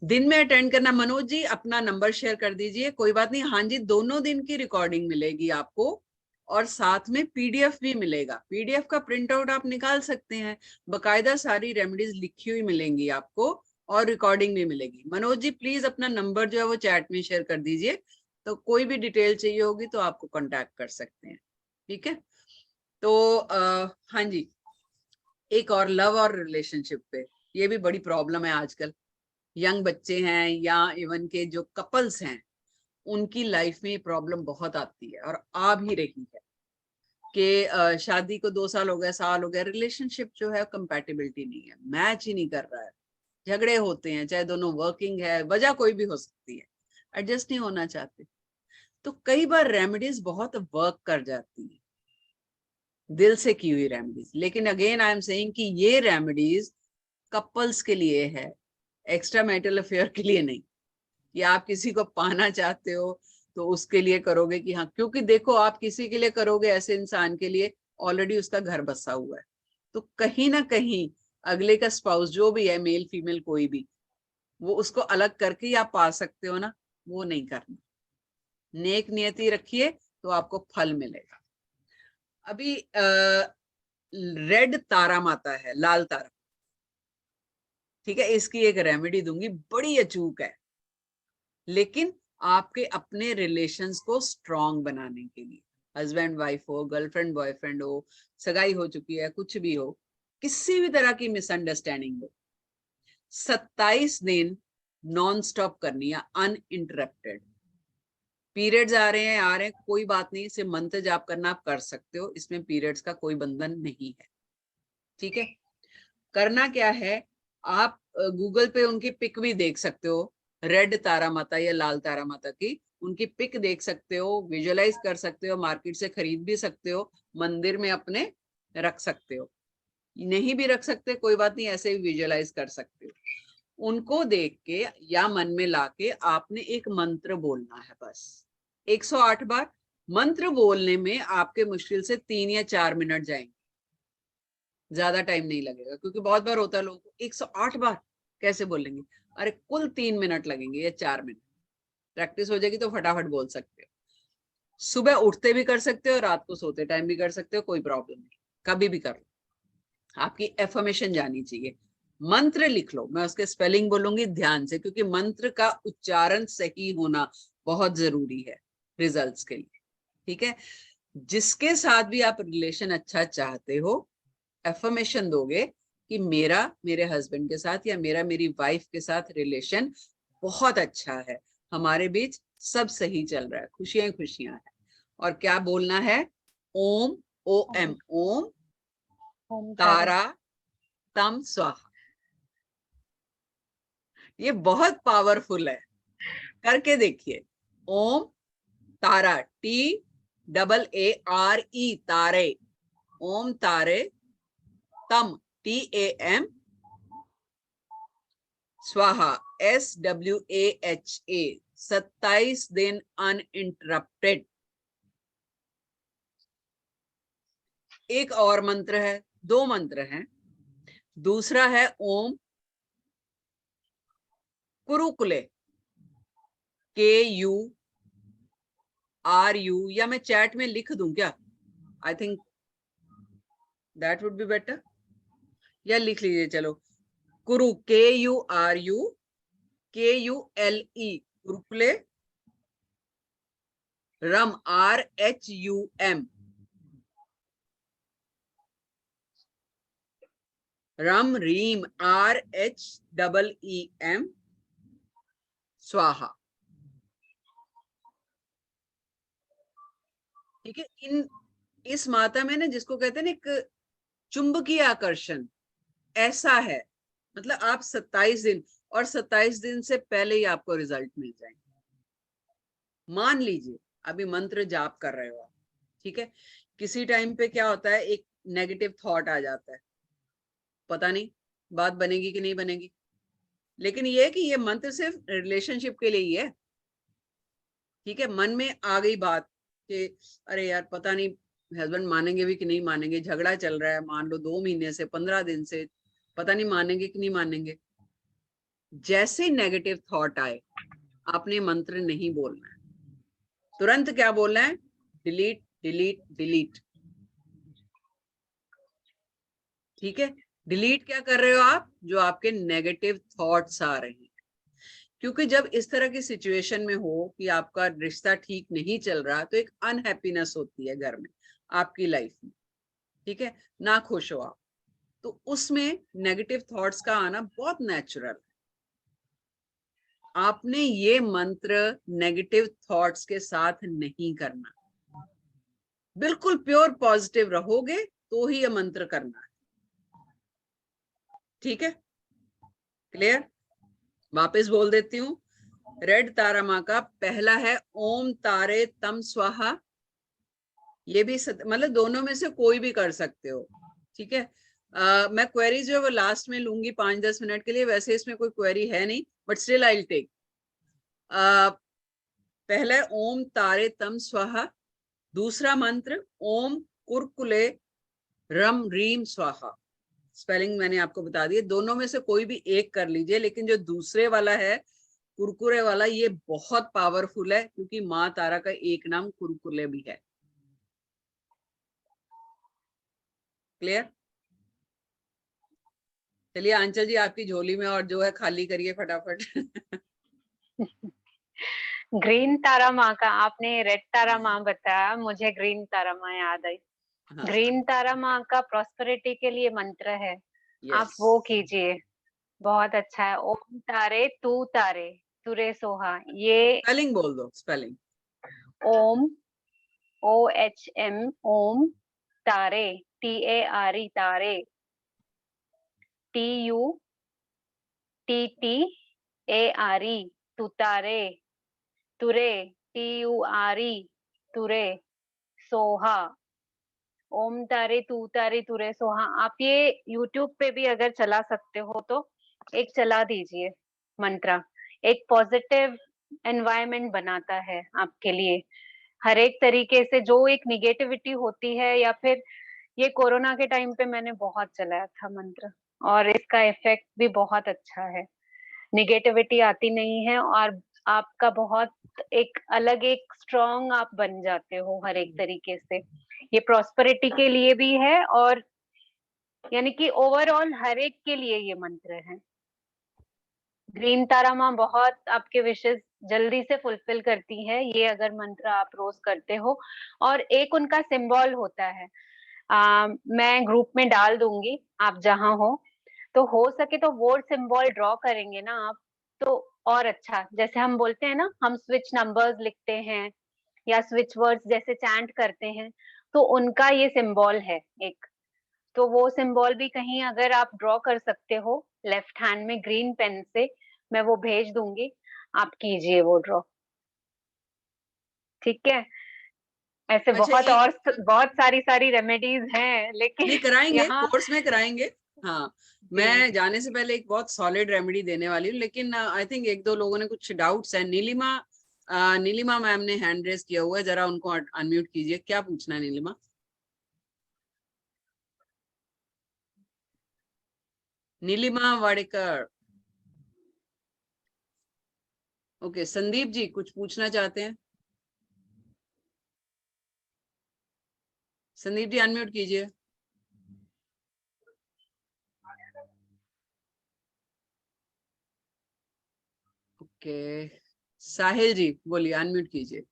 दिन में अटेंड करना। मनोज जी अपना नंबर शेयर कर दीजिए, कोई बात नहीं। हाँ जी, दोनों दिन की रिकॉर्डिंग मिलेगी आपको और साथ में पीडीएफ भी मिलेगा, पीडीएफ का प्रिंट आउट आप निकाल सकते हैं, बकायदा सारी रेमेडीज लिखी हुई मिलेंगी आपको और रिकॉर्डिंग भी मिलेगी। मनोज जी प्लीज अपना नंबर जो है वो चैट में शेयर कर दीजिए, तो कोई भी डिटेल चाहिए होगी तो आपको कांटेक्ट कर सकते हैं। ठीक है, तो हाँ जी, एक और लव और रिलेशनशिप पे, ये भी बड़ी प्रॉब्लम है आजकल। यंग बच्चे हैं या इवन के जो कपल्स हैं, उनकी लाइफ में ये प्रॉब्लम बहुत आती है और आ भी रही है कि शादी को 2 साल हो गए, साल हो गए, रिलेशनशिप जो है कंपैटिबिलिटी नहीं है, मैच ही नहीं कर रहा है। झगड़े होते हैं, चाहे दोनों वर्किंग है, वजह कोई भी हो सकती है, एडजस्ट नहीं होना चाहते, तो कई बार रेमेडीज बहुत वर्क कर जाती है, दिल से की हुई रेमेडीज। लेकिन अगेन आई एम सेइंग कि ये रेमेडीज कपल्स के लिए है, एक्स्ट्रा मैरिटल अफेयर के लिए नहीं। कि आप किसी को पाना चाहते हो तो उसके लिए करोगे कि हाँ, क्योंकि देखो आप किसी के लिए करोगे, ऐसे इंसान के लिए ऑलरेडी उसका घर बसा हुआ है, तो कहीं ना कहीं अगले का स्पाउस जो भी है, मेल फीमेल कोई भी, वो उसको अलग करके ही आप पा सकते हो ना, वो नहीं करना। नेक नियति रखिए तो आपको फल मिलेगा। अभी रेड तारा माता है, लाल तारा, ठीक है, इसकी एक रेमेडी दूंगी, बड़ी अचूक है, लेकिन आपके अपने रिलेशंस को स्ट्रांग बनाने के लिए, हस्बैंड वाइफ हो, गर्लफ्रेंड बॉयफ्रेंड हो, सगाई हो चुकी है, कुछ भी हो, किसी भी तरह की मिसअंडरस्टैंडिंग हो, 27 दिन नॉन स्टॉप करनी है, अनइंटरप्टेड। पीरियड्स आ रहे हैं, कोई बात नहीं, इसे मंत्र जाप करना आप कर सकते हो, इसमें पीरियड्स का कोई बंधन नहीं है, ठीक है। करना क्या है, आप गूगल पे उनकी पिक भी देख सकते हो, रेड तारा माता या लाल तारा माता की, उनकी पिक देख सकते हो, विजुअलाइज कर सकते हो, मार्केट से खरीद भी सकते हो, मंदिर में अपने रख सकते हो, नहीं भी रख सकते कोई बात नहीं, ऐसे ही विजुअलाइज कर सकते हो। उनको देख के या मन में लाके आपने एक मंत्र बोलना है, बस 108 बार। मंत्र बोलने में आपके मुश्किल से 3 या 4 मिनट जाएंगे, ज्यादा टाइम नहीं लगेगा, क्योंकि बहुत बार होता है लोगों को 108 बार कैसे बोलेंगे, अरे कुल 3 मिनट लगेंगे या 4 मिनट, प्रैक्टिस हो जाएगी तो फटाफट बोल सकते हो। सुबह उठते भी कर सकते हो, रात को सोते टाइम भी कर सकते हो, कोई प्रॉब्लम नहीं, कभी भी कर लो। आपकी एफर्मेशन जानी चाहिए। मंत्र लिख लो, मैं उसके स्पेलिंग बोलूंगी ध्यान से, क्योंकि मंत्र का उच्चारण सही होना बहुत जरूरी है रिजल्ट्स के लिए, ठीक है। जिसके साथ भी आप रिलेशन अच्छा चाहते हो, एफर्मेशन दोगे कि मेरा मेरे हस्बैंड के साथ या मेरा मेरी वाइफ के साथ रिलेशन बहुत अच्छा है, हमारे बीच सब सही चल रहा है, खुशियां खुशियां हैं। और क्या बोलना है, ओम, ओ एम, ओम ओम तारा तारा तम स्वाहा। ये बहुत पावरफुल है, करके देखिए। ओम तारा, TAARE, तारे, ओम तारे, तम, TAM, स्वाहा, SWAHA, 27 दिन अनइंटरप्टेड। एक और मंत्र है, 2 मंत्र हैं। दूसरा है ओम कुरुकुले, KURU, या मैं चैट में लिख दूं क्या, I think that would be better, या लिख लीजिए चलो, कुरु, KURU, कुरुकुले, रम, RHUM, रम रीम, RHEEM, स्वाहा, ठीक है। इस माता में ना, जिसको कहते हैं ना एक चुंबकीय आकर्षण, ऐसा है, मतलब आप 27 दिन, और 27 दिन से पहले ही आपको रिजल्ट मिल जाएंगे। मान लीजिए अभी मंत्र जाप कर रहे हो आप, ठीक है, किसी टाइम पे क्या होता है, एक नेगेटिव थॉट आ जाता है, पता नहीं बात बनेगी कि नहीं बनेगी, लेकिन ये है कि ये मंत्र सिर्फ रिलेशनशिप के लिए ही है, ठीक है। मन में आ गई बात कि अरे यार पता नहीं हस्बैंड मानेंगे भी कि नहीं मानेंगे, झगड़ा चल रहा है, मान लो 2 महीने से, 15 दिन से, पता नहीं मानेंगे कि नहीं मानेंगे, जैसे नेगेटिव थॉट आए, आपने मंत्र नहीं बोलना है, तुरंत क्या बोलना है, डिलीट डिलीट डिलीट, ठीक है। डिलीट क्या कर रहे हो आप, जो आपके नेगेटिव थॉट्स आ रहे हैं, क्योंकि जब इस तरह की सिचुएशन में हो कि आपका रिश्ता ठीक नहीं चल रहा, तो एक अनहैप्पीनेस होती है घर में, आपकी लाइफ में, ठीक है, ना खुश हो आप, तो उसमें नेगेटिव थॉट्स का आना बहुत नेचुरल है। आपने ये मंत्र नेगेटिव थॉट्स के साथ नहीं करना, बिल्कुल प्योर पॉजिटिव रहोगे तो ही ये मंत्र करना है, ठीक है। क्लियर? वापस बोल देती हूँ, रेड तारा माँ का पहला है ओम तारे तम स्वाहा। ये भी मतलब दोनों में से कोई भी कर सकते हो, ठीक है। मैं क्वेरी जो है वो लास्ट में लूंगी 5-10 मिनट के लिए, वैसे इसमें कोई क्वेरी है नहीं, but still I will take. पहला है ओम तारे तम स्वाहा, दूसरा मंत्र ओम कुरकुले रम रीम स्वाहा। स्पेलिंग मैंने आपको बता दिया, दोनों में से कोई भी एक कर लीजिए, लेकिन जो दूसरे वाला है कुरकुरे वाला, ये बहुत पावरफुल है, क्योंकि माँ तारा का एक नाम कुरकुले भी है। क्लियर? चलिए आंचल जी, आपकी झोली में और जो है खाली करिए फटाफट। ग्रीन तारा माँ का, आपने रेड तारा माँ बताया, मुझे ग्रीन तारा माँ याद आई। हाँ, ग्रीन तारा माँ का प्रॉस्पेरिटी के लिए मंत्र है, आप यस। वो कीजिए। बहुत अच्छा है। ओम तारे तू तारे तुरे सोहा, ये स्पेलिंग बोल दो, स्पेलिंग। ओम, OHM, ओम, तारे, TARE, तारे, TUTTARE, तुतारे, तुरे, TURE, तुरे, सोहा। ओम तारे तू तारे तुरे सोहा। आप ये YouTube पे भी अगर चला सकते हो तो एक चला दीजिए मंत्र। एक पॉजिटिव एनवायरनमेंट बनाता है आपके लिए। हर एक तरीके से जो एक निगेटिविटी होती है, या फिर ये कोरोना के टाइम पे मैंने बहुत चलाया था मंत्र, और इसका इफेक्ट भी बहुत अच्छा है। निगेटिविटी आती नहीं है, और आपका बहुत एक अलग एक स्ट्रॉन्ग आप बन जाते हो हर एक तरीके से। ये प्रॉस्पेरिटी के लिए भी है, और यानी कि ओवरऑल हर एक के लिए ये मंत्र है। ग्रीन तारा माँ बहुत आपके विशेष जल्दी से फुलफिल करती है, ये अगर मंत्र आप रोज करते हो। और एक उनका सिंबल होता है, मैं ग्रुप में डाल दूंगी, आप जहां हो सके तो वो सिंबल ड्रॉ करेंगे ना आप, तो और अच्छा। जैसे हम बोलते हैं ना, हम स्विच नंबर्स लिखते हैं या स्विच वर्ड्स जैसे चैंट करते हैं, तो उनका ये सिंबल है एक। तो वो सिंबल भी कहीं अगर आप ड्रॉ कर सकते हो लेफ्ट हैंड में ग्रीन पेन से, मैं वो भेज दूंगी, आप कीजिए वो ड्रॉ। ठीक है? ऐसे अच्छा, बहुत एक और बहुत सारी रेमेडीज हैं, नहीं, लेकिन कराएंगे यहाँ कोर्स में कराएंगे। हाँ, जी। मैं जाने से पहले एक बहुत सॉलिड रेमेडी देने वाली हूँ, लेकिन आई थिंक एक दो लोगों ने कुछ डाउट्स है। नीलिमा, नीलिमा मैम ने हैंड रेस किया हुआ है, जरा उनको अनम्यूट कीजिए। क्या पूछना है नीलिमा? नीलिमा वाडेकर। ओके, संदीप जी कुछ पूछना चाहते हैं? संदीप जी अनम्यूट कीजिए। ओके, साहिल जी बोलिए, अनम्यूट कीजिए।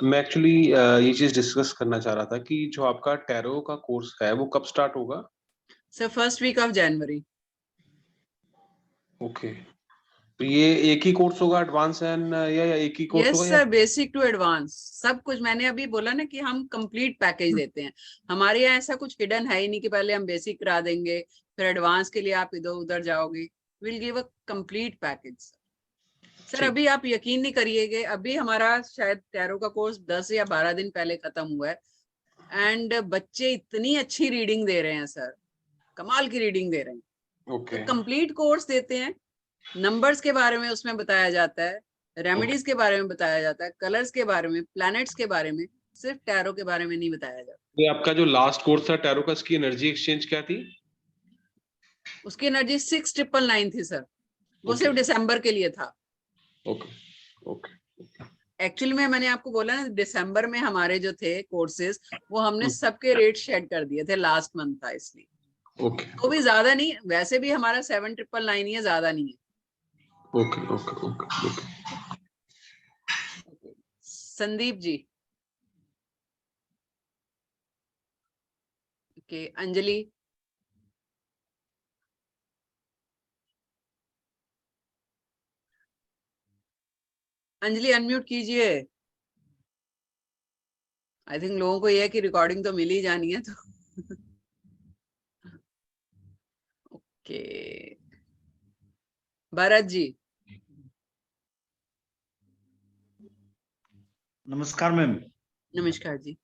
मैं एक्चुअली ये चीज डिस्कस करना चाह रहा था कि जो आपका टैरो का कोर्स है वो कब स्टार्ट होगा? Sir first week of January. Okay, तो ये एक ही कोर्स होगा एडवांस एंड या एक ही कोर्स यस होगा या? सर, बेसिक टू एडवांस सब कुछ। मैंने अभी बोला ना कि हम कंप्लीट पैकेज देते हैं। हमारे यहाँ ऐसा कुछ हिडन है ही नहीं कि पहले हम बेसिक करा देंगे फिर एडवांस के लिए आप इधर उधर जाओगे। Will give a complete package. Sir ठीक। अभी आप यकीन नहीं करिएगे, अभी हमारा शायद टैरो का कोर्स 10 या 12 दिन पहले खत्म हुआ है, एंड बच्चे इतनी अच्छी रीडिंग दे रहे हैं सर, कमाल की रीडिंग दे रहे हैं। तो ओके। कंप्लीट कोर्स देते हैं। नंबर्स के बारे में उसमें बताया जाता है, रेमेडीज के बारे में बताया जाता है, कलर्स के बारे में, प्लैनेट्स के बारे में, सिर्फ टैरो के बारे में नहीं बताया जाता। ये आपका जो लास्ट कोर्स था टैरो का, इसकी एनर्जी एक्सचेंज क्या थी? उसकी एनर्जी 6999 थी सर, वो ओके सिर्फ दिसंबर के लिए था। Okay okay. एक्चुअली में मैंने आपको बोला ना, दिसंबर में हमारे जो थे कोर्सेज वो हमने सबके रेट शेड कर दिए थे, लास्ट मंथ था इसलिए। ओके तो भी ज्यादा नहीं, वैसे भी हमारा 7999 ही है, ज्यादा नहीं है। Okay okay okay okay. Sandeep ji. Okay, Anjali. Anjali unmute कीजिए। आई थिंक लोगों को यह है कि रिकॉर्डिंग तो मिल ही जानी है, तो ओके, भरत जी। नमस्कार मैम। नमस्कार जी।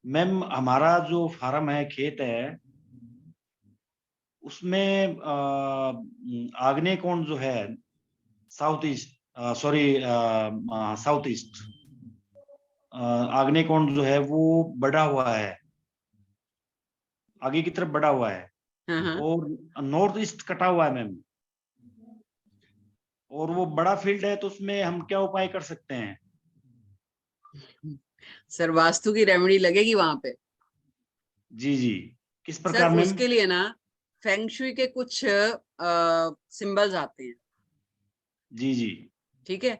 मैम हमारा जो फार्म है, खेत है, उसमें आग्नेय कोण जो है, south east, sorry south east, आग्नेय कोण जो है वो बढ़ा हुआ है, आगे की तरफ बढ़ा हुआ है, हाँ हाँ। और नॉर्थ ईस्ट कटा हुआ है मैम। और वो बड़ा फील्ड है, तो उसमें हम क्या उपाय कर सकते हैं? सर वास्तु की रेमेडी लगेगी वहां पे? जी जी, किस सर प्रकार मैम? उसके लिए ना फेंग शुई के कुछ सिंबल्स आते हैं। जी जी ठीक है,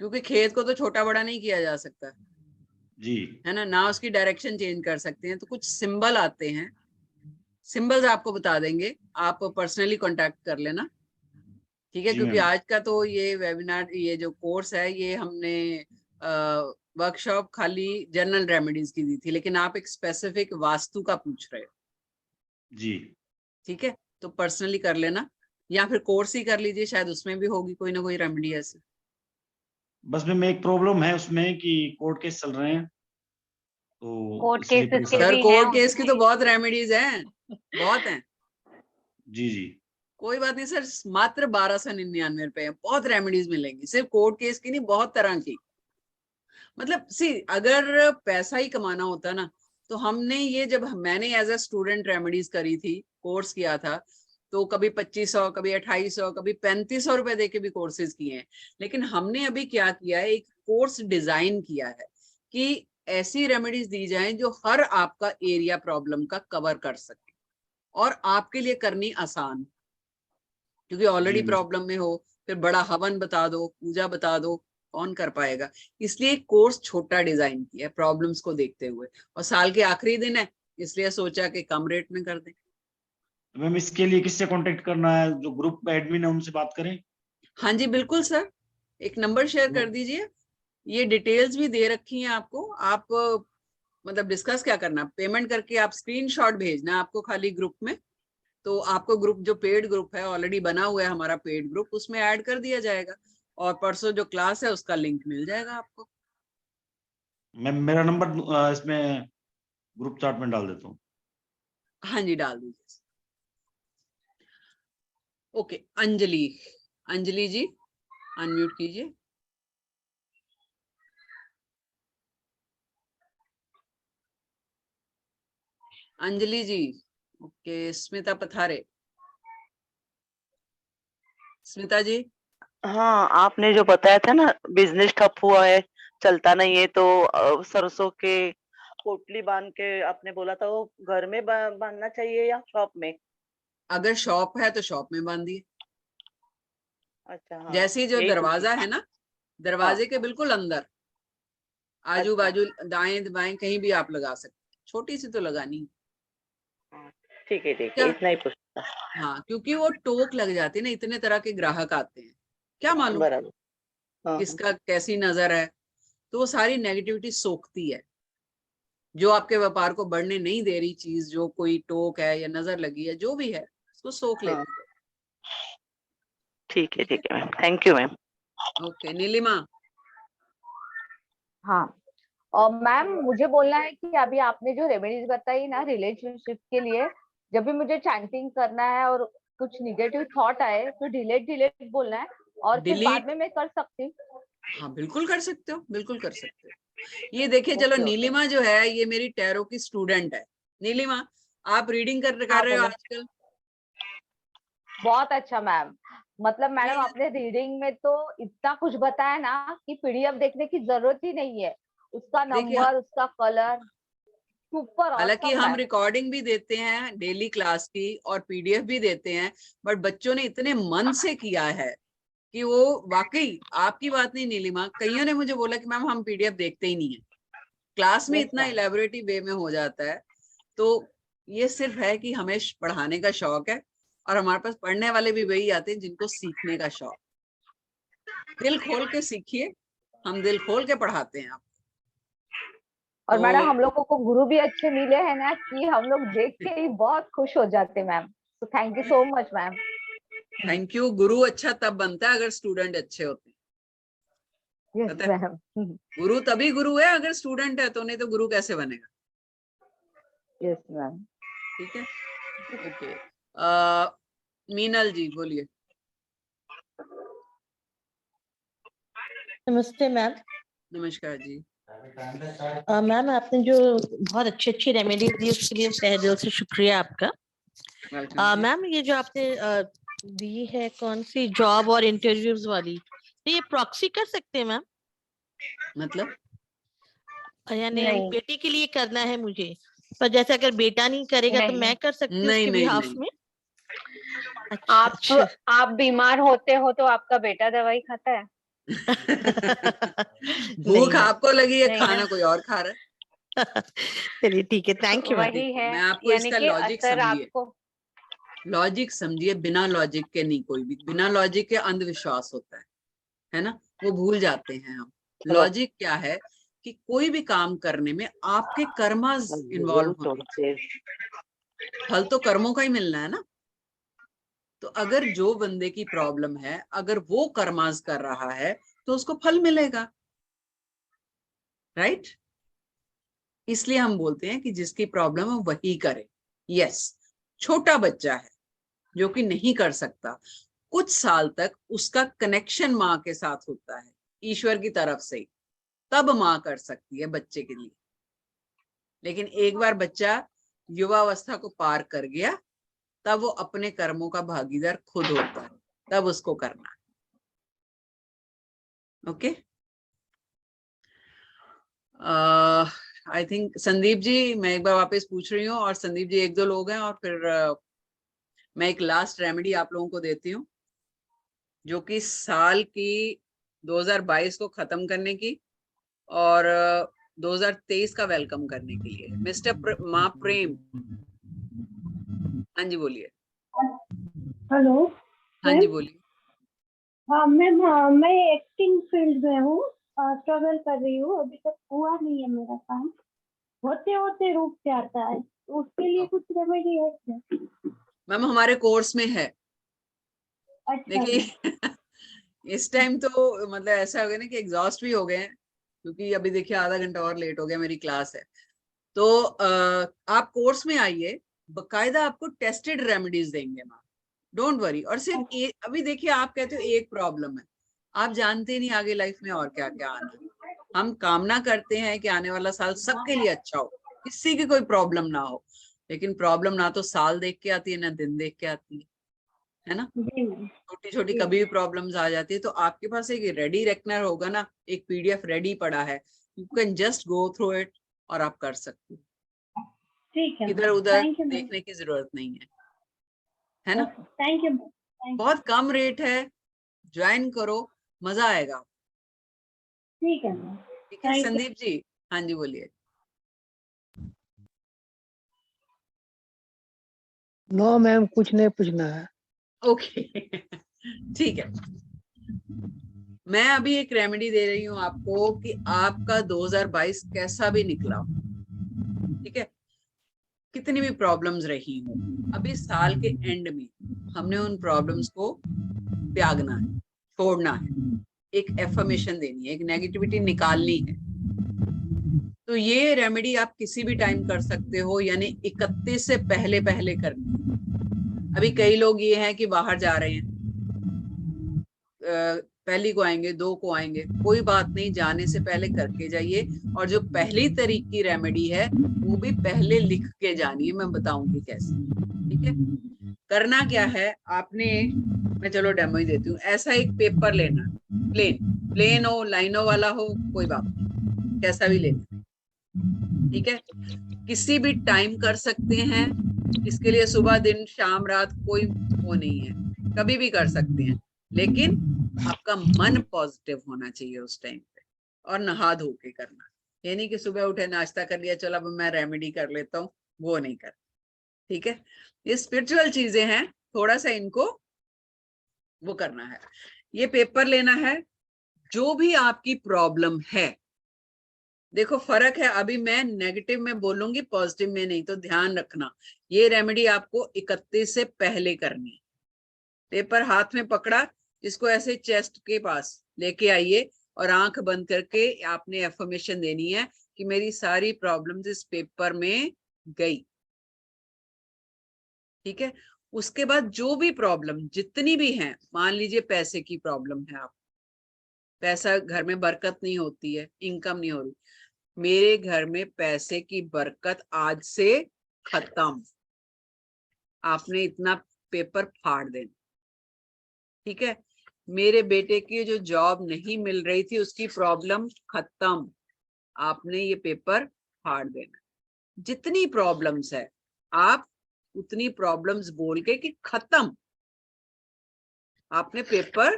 क्योंकि खेत को तो छोटा बड़ा नहीं किया जा सकता जी है ना उसकी डायरेक्शन चेंज कर सकते हैं, तो कुछ सिंबल आते हैं, सिंबल्स आपको बता देंगे, आप पर्सनली कांटेक्ट कर लेना। ठीक है, जी क्योंकि मैम। आज का तो ये वेबिनार, ये जो कोर्स है, ये हमने वर्कशॉप खाली जनरल रेमेडीज की दी थी, लेकिन आप एक स्पेसिफिक वास्तु का पूछ रहे हो। जी ठीक है, तो पर्सनली कर लेना, या फिर कोर्स ही कर लीजिए, शायद उसमें भी होगी कोई ना कोई रेमेडी ऐसी। बस मैम एक प्रॉब्लम है उसमें कि कोर्ट केस चल रहे हैं, तो कोर्ट इसलिए केसेस के परेशान। सर भी हैं कोर्ट केस की तो उसमें। बहुत रेमेडीज हैं, बहुत हैं। जी जी कोई बात नहीं सर, मात्र 1299 रुपए है, बहुत रेमेडीज मिलेंगी, सिर्फ कोर्ट केस की नहीं, बहुत तरह की। मतलब सी, अगर पैसा ही कमाना होता ना, तो हमने ये, जब मैंने एज ए स्टूडेंट रेमेडीज करी थी, कोर्स किया था, तो कभी 2500, कभी 2800, कभी 3500 रुपए देके भी कोर्सेज किए हैं। लेकिन हमने अभी क्या किया है, एक कोर्स डिजाइन किया है कि ऐसी रेमेडीज दी जाएं जो हर आपका एरिया प्रॉब्लम का कवर कर सके और आपके लिए करनी आसान, क्योंकि जी ऑलरेडी मैम। प्रॉब्लम में हो, फिर बड़ा हवन बता दो, पूजा बता दो, कौन कर पाएगा। इसलिए कोर्स छोटा डिजाइन किया है प्रॉब्लम्स को देखते हुए, और साल के आखिरी दिन है, इसलिए सोचा कि कम रेट में कर दें। मैम इसके लिए किससे कांटेक्ट करना है? जो ग्रुप एडमिन है उनसे बात करें? हाँ जी बिल्कुल सर, एक नंबर शेयर कर दीजिए, ये डिटेल्स भी दे रखी हैं आपको। आप मतलब डिस्कस क्या करना, पेमेंट करके आप स्क्रीनशॉट भेजना आपको खाली ग्रुप में, तो आपको ग्रुप, जो पेड ग्रुप है ऑलरेडी बना हुआ है हमारा पेड ग्रुप, उसमें ऐड कर दिया जाएगा, और परसों जो क्लास है उसका लिंक मिल जाएगा आपको। मैम मेरा नंबर इसमें ग्रुप चार्ट में डाल देता हूँ। हाँ जी डाल दीजिए। ओके, अंजलि, अंजलि जी अनम्यूट कीजिए। अंजलि जी। ओके, स्मिता पथारे, स्मिता जी। हाँ, आपने जो बताया था ना, बिजनेस ठप हुआ है, चलता नहीं है, तो सरसों के पोटली बांध के आपने बोला था, वो घर में बांधना चाहिए या शॉप में? अगर शॉप है तो शॉप में बांधिए। अच्छा, हाँ, जैसे ही जो यही पूछी। दरवाजा है ना, हाँ, दरवाजे के बिल्कुल अंदर, आजू अच्छा, बाजू दाएं बाएं कहीं भी आप लगा सकते हैं, छोटी सी तो लगानी है। हाँ, ठीक है, क्या, इतना ही पूछता। हाँ, क्योंकि वो टोक लग जाती है ना, इतने तरह के ग्राहक आते हैं, क्या मालूम बराबर। हाँ, हाँ, किसका कैसी नजर है, तो वो सारी नेगेटिविटी सोखती है, जो आपके व्यापार को बढ़ने नहीं दे रही चीज, जो कोई टोक है या नजर लगी है, जो भी है, उसको सोख हाँ, लेती है। ठीक ठीक है, है ma'am, thank you ma'am. Okay. Neelima. हाँ, और मैम मुझे बोलना है कि अभी आपने जो रेमेडीज बताई ना रिलेशनशिप के लिए, जब भी मुझे चैंटिंग करना है और कुछ निगेटिव थॉट आए तो डिलीट डिलीट बोलना है, और फिर बाद डिलीट, में मैं कर सकती हूँ? हाँ बिल्कुल कर सकते हो, बिल्कुल कर सकते हो। ये देखिए, चलो ओके ओके। नीलिमा जो है ये मेरी टैरो की स्टूडेंट है। नीलिमा, आप रीडिंग कर हाँ रहे हो बोलो। आजकल? बहुत अच्छा मैम, मतलब मैडम ये आपने रीडिंग में तो इतना कुछ बताया ना कि पीडीएफ देखने की जरूरत ही नहीं है, उसका देखिए, नंबर, उसका कलर, सुपर हालांकि ऑसम हम मैम। रिकॉर्डिंग भी देते हैं डेली क्लास की और पीडीएफ भी देते हैं, बट बच्चों ने इतने मन से किया है कि वो, वाकई आपकी बात नहीं नीलिमा, कईयों ने मुझे बोला कि मैम हम पीडीएफ देखते ही नहीं है, क्लास में यस इतना मैम। इलेबोरेटिव वे में हो जाता है। तो ये सिर्फ है कि हमें पढ़ाने का शौक है, और हमारे पास पढ़ने वाले भी वही आते हैं जिनको सीखने का शौक। दिल खोल के सीखिए, हम दिल खोल के पढ़ाते हैं आप। और मैडम तो हम लोगों को गुरु भी अच्छे मिले हैं ना कि हम लोग देख के ही बहुत खुश हो जाते ma'am. So thank you so much, ma'am. Thank you. गुरु अच्छा तब बनता है अगर स्टूडेंट अच्छे होते हैं। Yes, पता है? ma'am. गुरु तभी गुरु है अगर स्टूडेंट है, तो नहीं तो गुरु कैसे बनेगा? Yes, ma'am. ठीक है, ओके। मीनल जी बोलिए। नमस्ते मैम। नमस्कार जी। मैम आपने जो बहुत अच्छी अच्छी रेमेडी दी उसके लिए तहे दिल से शुक्रिया आपका। वेलकम जी। मैम ये जो आपने दी है कौन सी जॉब और इंटरव्यूज वाली, तो ये प्रॉक्सी कर सकते हैं मैम? मतलब यानी नहीं। बेटे के लिए करना है मुझे, पर जैसे अगर बेटा नहीं करेगा तो नहीं। मैं कर सकती हूँ नहीं, उसके नहीं, बिहाफ नहीं। में? अच्छा, अच्छा। आप बीमार होते हो तो आपका बेटा दवाई खाता है? भूख नहीं, आपको लगी है, नहीं खाना ना। कोई और खा रहा है। चलिए ठीक है, थैंक यू मैम। वही है, मैं आपको यानी इसका कि लॉजिक असर समझिए। आपको। लॉजिक समझिए, बिना लॉजिक के नहीं कोई भी। बिना लॉजिक के अंधविश्वास होता है ना, वो भूल जाते हैं हम। लॉजिक क्या है कि कोई भी काम करने में आपके कर्मास इन्वॉल्व होने चाहिए। फल तो कर्मों का ही मिलना है ना। तो अगर जो बंदे की प्रॉब्लम है, अगर वो कर्मास कर रहा है तो उसको फल मिलेगा, राइट? इसलिए हम बोलते हैं कि जिसकी प्रॉब्लम है वही करे। यस, छोटा बच्चा है जो कि नहीं कर सकता, कुछ साल तक उसका कनेक्शन माँ के साथ होता है ईश्वर की तरफ से, तब माँ कर सकती है बच्चे के लिए। लेकिन एक बार बच्चा युवावस्था को पार कर गया, तब वो अपने कर्मों का भागीदार खुद होता है, तब उसको करना है। Okay, I think Sandeep ji, मैं एक बार वापस पूछ रही हूँ, और संदीप जी एक दो लोग हैं, और फिर मैं एक लास्ट रेमेडी आप लोगों को देती हूँ, जो कि साल की 2022 को खत्म करने की और 2023 का वेलकम करने के लिए। मिस्टर माँ प्रेम, हाँ जी बोलिए। हेलो हाँ जी बोलिए। हाँ मैम, हाँ मैं एक्टिंग फील्ड में हूँ, स्ट्रगल कर रही हूँ, अभी तक हुआ नहीं है मेरा काम, होते होते रूप से आता है, तो उसके लिए कुछ रेमेडी है क्या? मैम हमारे कोर्स में है। अच्छा देखिए इस टाइम तो मतलब ऐसा हो गया ना कि एग्जॉस्ट भी हो गए हैं, क्योंकि अभी देखिए आधा घंटा और लेट हो गया, मेरी क्लास है। तो आप कोर्स में आइए, बकायदा आपको टेस्टेड रेमेडीज देंगे मैम, डोंट वरी। और सिर्फ अभी देखिए आप कहते हो एक प्रॉब्लम है, आप जानते नहीं आगे लाइफ में और क्या क्या आना है। हम कामना करते हैं कि आने वाला साल सबके लिए अच्छा हो, किसी की कोई प्रॉब्लम ना हो, लेकिन प्रॉब्लम ना तो साल देख के आती है ना दिन देख के आती है ना। जी मैम। छोटी छोटी कभी भी प्रॉब्लम्स आ जाती है, तो आपके पास एक रेडी रेकनर होगा ना, एक पीडीएफ रेडी पड़ा है, you can just go through it और आप कर सकते हो। ठीक है, इधर उधर थैंक यू मैम। देखने की जरूरत नहीं है ना। Thank you ma'am. बहुत कम रेट है, ज्वाइन करो, मजा आएगा। ठीक है मैम। ठीक है Thank you. संदीप जी, हाँ जी बोलिए। नो मैम, कुछ नहीं पूछना है। ओके ठीक है, मैं अभी एक रेमेडी दे रही हूँ आपको कि आपका 2022 कैसा भी निकला, ठीक है, कितनी भी प्रॉब्लम्स रही हो, अभी साल के एंड में हमने उन प्रॉब्लम्स को त्यागना है, छोड़ना है, एक एफर्मेशन देनी है, एक नेगेटिविटी निकालनी है। तो ये रेमेडी आप किसी भी टाइम कर सकते हो, यानी 31 से पहले पहले करनी है। अभी कई लोग ये हैं कि बाहर जा रहे हैं, पहली को आएंगे, 2 को आएंगे, कोई बात नहीं, जाने से पहले करके जाइए। और जो पहली तरीके की रेमेडी है वो भी पहले लिख के जानी है, मैं बताऊंगी कैसे। ठीक है, करना क्या है आपने, मैं चलो डेमो ही देती हूँ। ऐसा एक पेपर लेना, प्लेन हो, लाइनों वाला हो, कोई बात नहीं, कैसा भी लेना। ठीक है, किसी भी टाइम कर सकते हैं, इसके लिए सुबह दिन शाम रात कोई वो नहीं है, कभी भी कर सकते हैं, लेकिन आपका मन पॉजिटिव होना चाहिए उस टाइम पे, और नहा धो के करना। ये नहीं कि सुबह उठे नाश्ता कर लिया, चलो अब मैं रेमेडी कर लेता हूँ, वो नहीं कर। ठीक है, ये स्पिरिचुअल चीजें हैं, थोड़ा सा इनको वो करना है। ये पेपर लेना है, जो भी आपकी प्रॉब्लम है, देखो फर्क है, अभी मैं नेगेटिव में बोलूंगी, पॉजिटिव में नहीं, तो ध्यान रखना ये रेमेडी आपको 31 से पहले करनी है। पेपर हाथ में पकड़ा, इसको ऐसे चेस्ट के पास लेके आइए और आंख बंद करके आपने एफर्मेशन देनी है कि मेरी सारी प्रॉब्लम्स इस पेपर में गई। ठीक है, उसके बाद जो भी प्रॉब्लम जितनी भी हैं, मान लीजिए पैसे की प्रॉब्लम है, आप पैसा, घर में बरकत नहीं होती है, इनकम नहीं हो रही, मेरे घर में पैसे की बरकत आज से खत्म, आपने इतना पेपर फाड़ देना। ठीक है, मेरे बेटे की जो जॉब नहीं मिल रही थी उसकी प्रॉब्लम खत्म, आपने ये पेपर फाड़ देना। जितनी प्रॉब्लम्स है आप उतनी प्रॉब्लम्स बोल के कि खत्म, आपने पेपर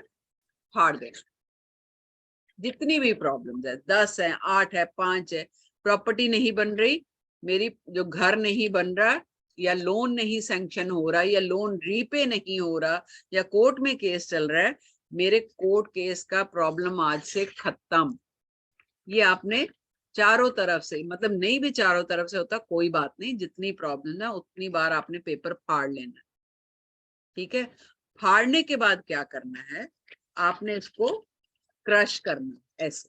फाड़ देना। जितनी भी प्रॉब्लम्स है, 10 है, 8 है, 5 है, प्रॉपर्टी नहीं बन रही, मेरी जो घर नहीं बन रहा, या लोन नहीं सैंक्शन हो रहा, या लोन रीपे नहीं हो रहा, या कोर्ट में केस चल रहा है, मेरे कोर्ट केस का प्रॉब्लम आज से खत्म। ये आपने चारों तरफ से, मतलब नहीं भी चारों तरफ से होता कोई बात नहीं, जितनी प्रॉब्लम है उतनी बार आपने पेपर फाड़ लेना। ठीक है, फाड़ने के बाद क्या करना है, आपने इसको क्रश करना ऐसे।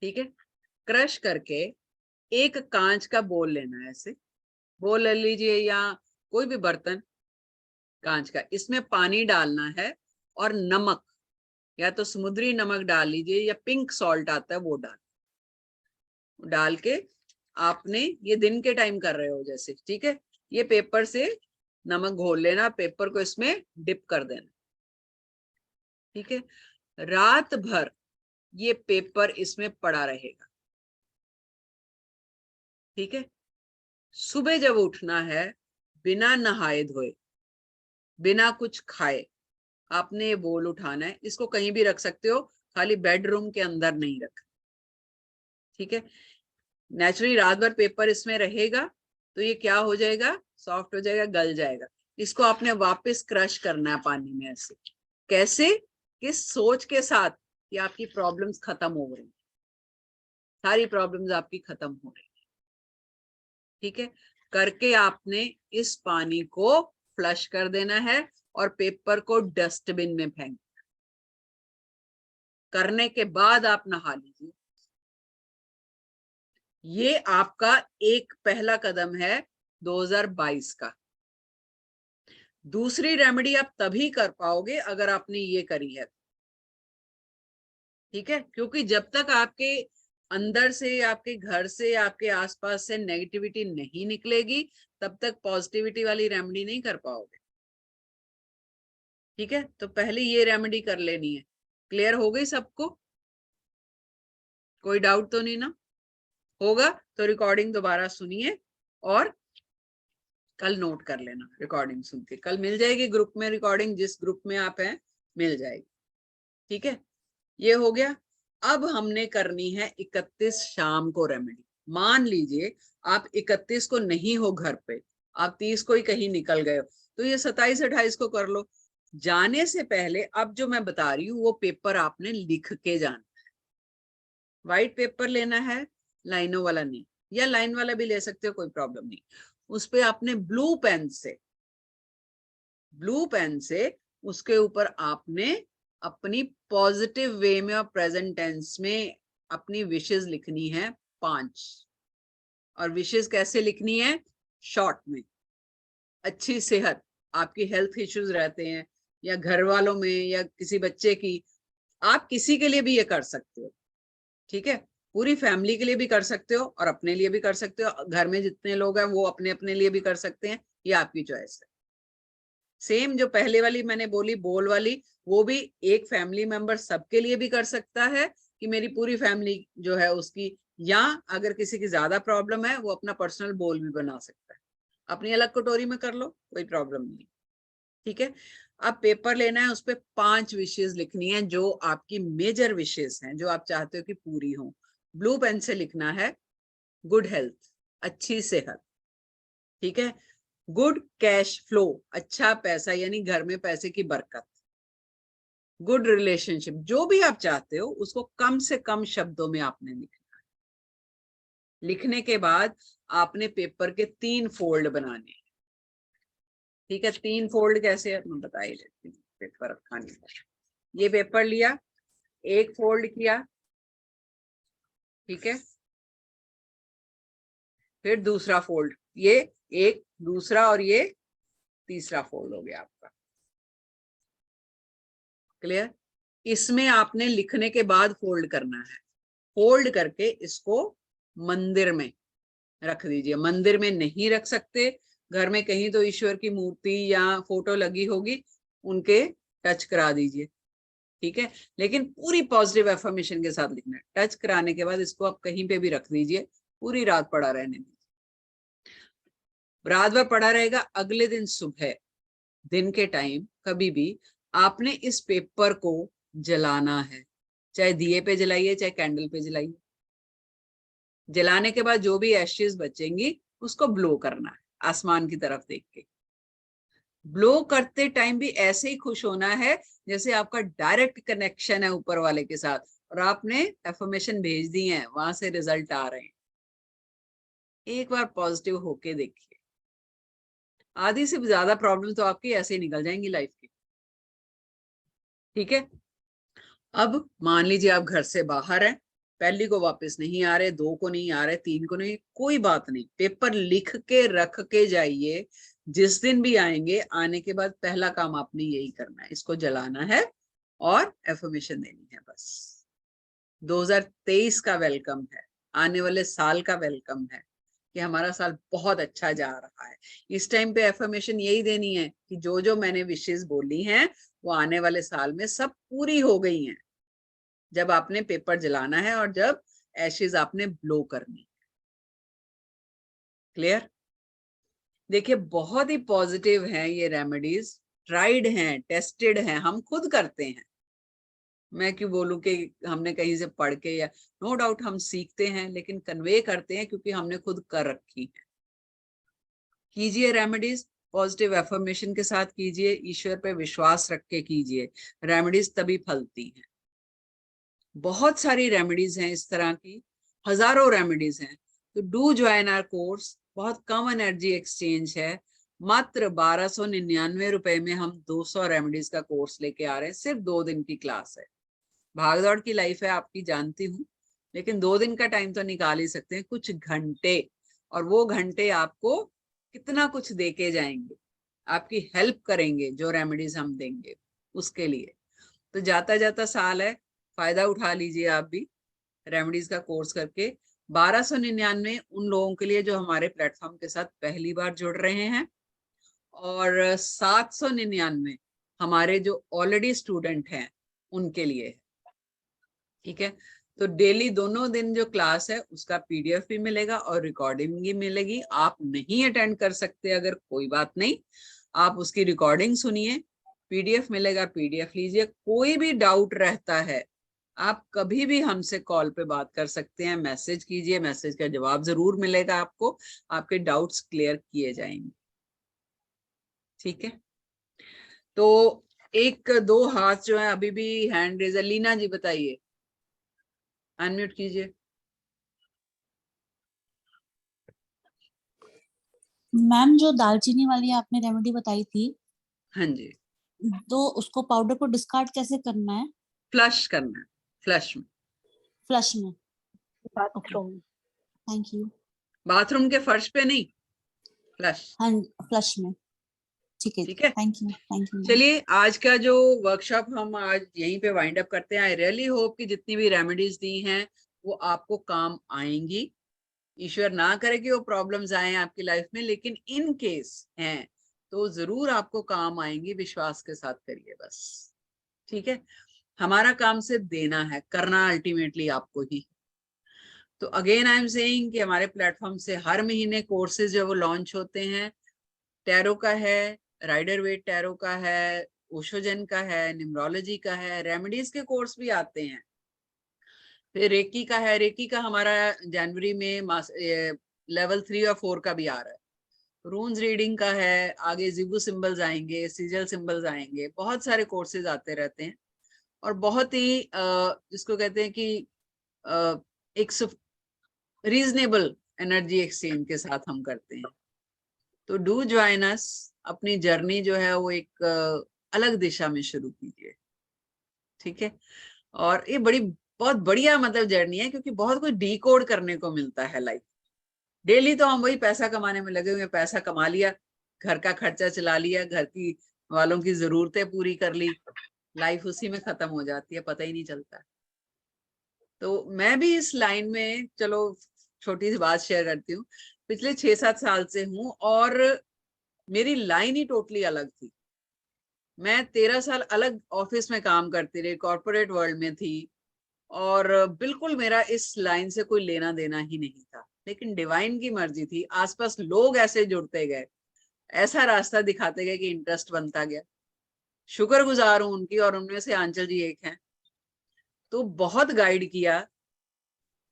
ठीक है, क्रश करके एक कांच का बोल लेना है, ऐसे बोल ले लीजिए या कोई भी बर्तन कांच का, इसमें पानी डालना है और नमक, या तो समुद्री नमक डाल लीजिए या पिंक सॉल्ट आता है वो डाल के आपने, ये दिन के टाइम कर रहे हो जैसे, ठीक है, ये पेपर से नमक घोल लेना, पेपर को इसमें डिप कर देना। ठीक है, रात भर ये पेपर इसमें पड़ा रहेगा। ठीक है, सुबह जब उठना है, बिना नहाए धोए, बिना कुछ खाए, आपने ये बोल उठाना है। इसको कहीं भी रख सकते हो, खाली बेडरूम के अंदर नहीं रखना। ठीक है, नेचुरली रात भर पेपर इसमें रहेगा तो ये क्या हो जाएगा, सॉफ्ट हो जाएगा, गल जाएगा। इसको आपने वापस क्रश करना है पानी में ऐसे। कैसे, किस सोच के साथ कि आपकी प्रॉब्लम्स खत्म हो रही, सारी प्रॉब्लम्स आपकी खत्म हो रही। ठीक है, करके आपने इस पानी को फ्लश कर देना है और पेपर को डस्टबिन में फेंक। करने के बाद आप नहा लीजिए। ये आपका एक पहला कदम है 2022 का। दूसरी रेमेडी आप तभी कर पाओगे अगर आपने ये करी है। ठीक है, क्योंकि जब तक आपके अंदर से, आपके घर से, आपके आसपास से नेगेटिविटी नहीं निकलेगी, तब तक पॉजिटिविटी वाली रेमेडी नहीं कर पाओगे। ठीक है, तो पहले ये रेमेडी कर लेनी है। क्लियर हो गई सबको? कोई डाउट तो नहीं ना? होगा तो रिकॉर्डिंग दोबारा सुनिए और कल नोट कर लेना। रिकॉर्डिंग सुन के कल मिल जाएगी ग्रुप में, रिकॉर्डिंग जिस ग्रुप में आप हैं मिल जाएगी। ठीक है, ये हो गया। अब हमने करनी है 31 शाम को रेमेडी। मान लीजिए आप 31 को नहीं हो घर पे, आप 30 को ही कहीं निकल गए हो, तो ये 27 28 को कर लो। जाने से पहले अब जो मैं बता रही हूँ वो पेपर आपने लिख के जाना है। व्हाइट पेपर लेना है, लाइनों वाला नहीं, या लाइन वाला भी ले सकते हो, कोई प्रॉब्लम नहीं। उस पे आपने ब्लू पेन से उसके ऊपर आपने अपनी पॉजिटिव वे में और प्रेजेंट टेंस में अपनी विशेस लिखनी है 5। और विशेस कैसे लिखनी है? शॉर्ट में। अच्छी सेहत, आपकी हेल्थ इश्यूज रहते हैं या घर वालों में या किसी बच्चे की, आप किसी के लिए भी ये कर सकते हो। ठीक है, पूरी फैमिली के लिए भी कर सकते हो और अपने लिए भी कर सकते हो। घर में जितने लोग हैं वो अपने अपने लिए भी कर सकते हैं, ये आपकी चॉइस है। सेम जो पहले वाली मैंने बोली बोल वाली, वो भी एक फैमिली मेंबर सबके लिए भी कर सकता है कि मेरी पूरी फैमिली जो है उसकी, या अगर किसी की ज्यादा प्रॉब्लम है वो अपना पर्सनल बोल भी बना सकता है। अपनी अलग कटोरी में कर लो, कोई प्रॉब्लम नहीं। ठीक है, अब पेपर लेना है, उस पर 5 विशेस लिखनी है जो आपकी मेजर विशेस हैं, जो आप चाहते हो कि पूरी हो। ब्लू पेन से लिखना है गुड हेल्थ, अच्छी सेहत। ठीक है, गुड कैश फ्लो, अच्छा पैसा यानी घर में पैसे की बरकत। गुड रिलेशनशिप, जो भी आप चाहते हो उसको कम से कम शब्दों में आपने लिखना। लिखने के बाद आपने पेपर के 3 फोल्ड बनाने हैं। ठीक है, 3 फोल्ड कैसे है मैं बता ही देती हूँ। पेपर रखाने का, ये पेपर लिया, एक फोल्ड किया, ठीक है, फिर दूसरा फोल्ड, ये एक, दूसरा और ये तीसरा फोल्ड हो गया आपका। क्लियर? इसमें आपने लिखने के बाद फोल्ड करना है। फोल्ड करके इसको मंदिर में रख दीजिए। मंदिर में नहीं रख सकते, घर में कहीं तो ईश्वर की मूर्ति या फोटो लगी होगी, उनके टच करा दीजिए, ठीक है। लेकिन पूरी पॉजिटिव एफर्मेशन के साथ लिखना है। टच कराने के बाद इसको आप कहीं पे भी रख दीजिए, पूरी रात पड़ा रहने दीजिए। रात भर पड़ा रहेगा, अगले दिन सुबह दिन के टाइम कभी भी आपने इस पेपर को जलाना है, चाहे दिए पे जलाइए चाहे कैंडल पे जलाइए। जलाने के बाद जो भी एशेज बचेंगी उसको ब्लो करना है आसमान की तरफ देख के। ब्लो करते टाइम भी ऐसे ही खुश होना है जैसे आपका डायरेक्ट कनेक्शन है ऊपर वाले के साथ और आपने एफर्मेशन भेज दी है, वहां से रिजल्ट आ रहे हैं। एक बार पॉजिटिव होके देखिए, आधी से ज्यादा प्रॉब्लम तो आपकी ऐसे ही निकल जाएंगी लाइफ की, ठीक है। अब मान लीजिए आप घर से बाहर हैं, पहली को वापस नहीं आ रहे, 2 को नहीं आ रहे, 3 को नहीं, कोई बात नहीं, पेपर लिख के रख के जाइए। जिस दिन भी आएंगे, आने के बाद पहला काम आपने यही करना है, इसको जलाना है और एफर्मेशन देनी है बस। 2023 का वेलकम है, आने वाले साल का वेलकम है कि हमारा साल बहुत अच्छा जा रहा है। इस टाइम पे एफर्मेशन यही देनी है कि जो जो मैंने विशेष बोली हैं वो आने वाले साल में सब पूरी हो गई हैं, जब आपने पेपर जलाना है और जब एशेज आपने ब्लो करनी है। क्लियर? देखिए बहुत ही पॉजिटिव हैं ये रेमेडीज, ट्राइड हैं, टेस्टेड हैं, हम खुद करते हैं। मैं क्यों बोलूं कि हमने कहीं से पढ़ के, या नो डाउट हम सीखते हैं लेकिन कन्वे करते हैं क्योंकि हमने खुद कर रखी है। कीजिए रेमेडीज, पॉजिटिव एफर्मेशन के साथ कीजिए, ईश्वर पे विश्वास रख के कीजिए, रेमेडीज तभी फलती हैं। बहुत सारी रेमेडीज हैं इस तरह की, हजारों रेमेडीज हैं। तो डू ज्वाइन आवर कोर्स, बहुत कम एनर्जी एक्सचेंज है, मात्र 1299 रुपए में हम 200 रेमेडीज का कोर्स लेके आ रहे हैं। सिर्फ 2 दिन की क्लास है। भागदौड़ की लाइफ है आपकी, जानती हूँ, लेकिन 2 दिन का टाइम तो निकाल ही सकते हैं, कुछ घंटे, और वो घंटे आपको कितना कुछ दे के जाएंगे, आपकी हेल्प करेंगे जो रेमेडीज हम देंगे उसके लिए। तो जाता जाता साल है, फायदा उठा लीजिए आप भी रेमेडीज का कोर्स करके। 1299 उन लोगों के लिए जो हमारे प्लेटफॉर्म के साथ पहली बार जुड़ रहे हैं, और 799 हमारे जो ऑलरेडी स्टूडेंट हैं उनके लिए है, ठीक है। तो डेली दोनों दिन जो क्लास है उसका पीडीएफ भी मिलेगा और रिकॉर्डिंग भी मिलेगी। आप नहीं अटेंड कर सकते अगर, कोई बात नहीं, आप उसकी रिकॉर्डिंग सुनिए, पीडीएफ मिलेगा, पीडीएफ लीजिए। कोई भी डाउट रहता है आप कभी भी हमसे कॉल पे बात कर सकते हैं, मैसेज कीजिए, मैसेज का जवाब जरूर मिलेगा आपको, आपके डाउट्स क्लियर किए जाएंगे, ठीक है। तो 1-2 हाथ जो है अभी भी हैंड रेजर, लीना जी बताइए, अनम्यूट कीजिए। मैम जो दालचीनी वाली आपने रेमेडी बताई थी, हाँ जी, तो उसको पाउडर को डिस्कार्ड कैसे करना है? फ्लश करना है, फ्लश में, फ्लश में, बाथरूम। Thank you. बाथरूम के फर्श पे नहीं, फ्लश, हाँ, फ्लश में, ठीक है, ठीक है। Thank you, thank you. चलिए आज का जो वर्कशॉप हम आज यहीं पे वाइंड अप करते हैं। आई रियली होप कि जितनी भी रेमेडीज दी हैं वो आपको काम आएंगी। ईश्वर ना करे कि वो प्रॉब्लम्स आए आपकी लाइफ में, लेकिन इन केस हैं तो जरूर आपको काम आएंगी। विश्वास के साथ करिए बस, ठीक है। हमारा काम सिर्फ देना है, करना अल्टीमेटली आपको ही। तो अगेन आई एम सेइंग कि हमारे प्लेटफॉर्म से हर महीने कोर्सेज जो वो लॉन्च होते हैं। टैरो का है, राइडर वेट टैरो का है, ओशोजन का है, न्यूमरोलॉजी का है, रेमेडीज के कोर्स भी आते हैं। फिर रेकी का है, रेकी का हमारा जनवरी में लेवल 3 और 4 का भी आ रहा है। रून्स रीडिंग का है, आगे जिबू सिंबल्स आएंगे, सिजल सिंबल्स आएंगे, बहुत सारे कोर्सेज आते रहते हैं। और बहुत ही जिसको कहते हैं कि एक रीजनेबल एनर्जी एक्सचेंज के साथ हम करते हैं। तो डू ज्वाइन अस, अपनी जर्नी जो है वो एक अलग दिशा में शुरू कीजिए, ठीक है। और ये बहुत बढ़िया मतलब जर्नी है, क्योंकि बहुत कुछ डीकोड करने को मिलता है लाइफ। डेली तो हम वही पैसा कमाने में लगे हुए, पैसा कमा लिया, घर का खर्चा चला लिया, घर की वालों की जरूरतें पूरी कर ली, लाइफ उसी में खत्म हो जाती है, पता ही नहीं चलता। तो मैं भी इस लाइन में, चलो छोटी सी बात शेयर करती हूँ, पिछले 6-7 साल से हूँ और मेरी लाइन ही टोटली अलग थी। मैं 13 साल अलग ऑफिस में काम करती रही, कॉर्पोरेट वर्ल्ड में थी, और बिल्कुल मेरा इस लाइन से कोई लेना देना ही नहीं था। लेकिन डिवाइन की मर्जी थी, आसपास लोग ऐसे जुड़ते गए, ऐसा रास्ता दिखाते गए कि इंटरेस्ट बनता गया। शुक्रगुजार हूं उनकी, और उनमें से आंचल जी एक हैं। तो बहुत गाइड किया,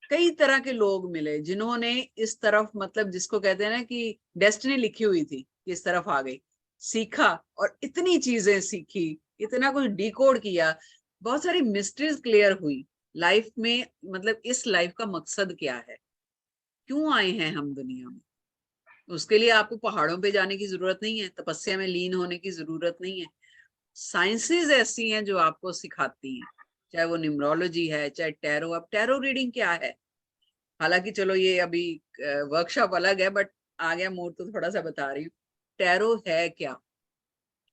कई तरह के लोग मिले जिन्होंने इस तरफ, मतलब जिसको कहते हैं ना कि डेस्टिनी लिखी हुई थी, इस तरफ आ गई, सीखा, और इतनी चीजें सीखी, इतना कुछ डिकोड किया, बहुत सारी मिस्ट्रीज क्लियर हुई लाइफ में। मतलब इस लाइफ का मकसद क्या है, क्यों आए हैं हम दुनिया में। उसके लिए आपको पहाड़ों पे जाने की जरूरत नहीं है, तपस्या में लीन होने की जरूरत नहीं है। साइंसेस ऐसी हैं जो आपको सिखाती हैं, चाहे वो न्यूमरोलॉजी है, चाहे टैरो। अब टैरो रीडिंग क्या है, हालांकि चलो ये अभी वर्कशॉप अलग है, बट आ गया मूड तो थोड़ा सा बता रही हूँ। टैरो है क्या,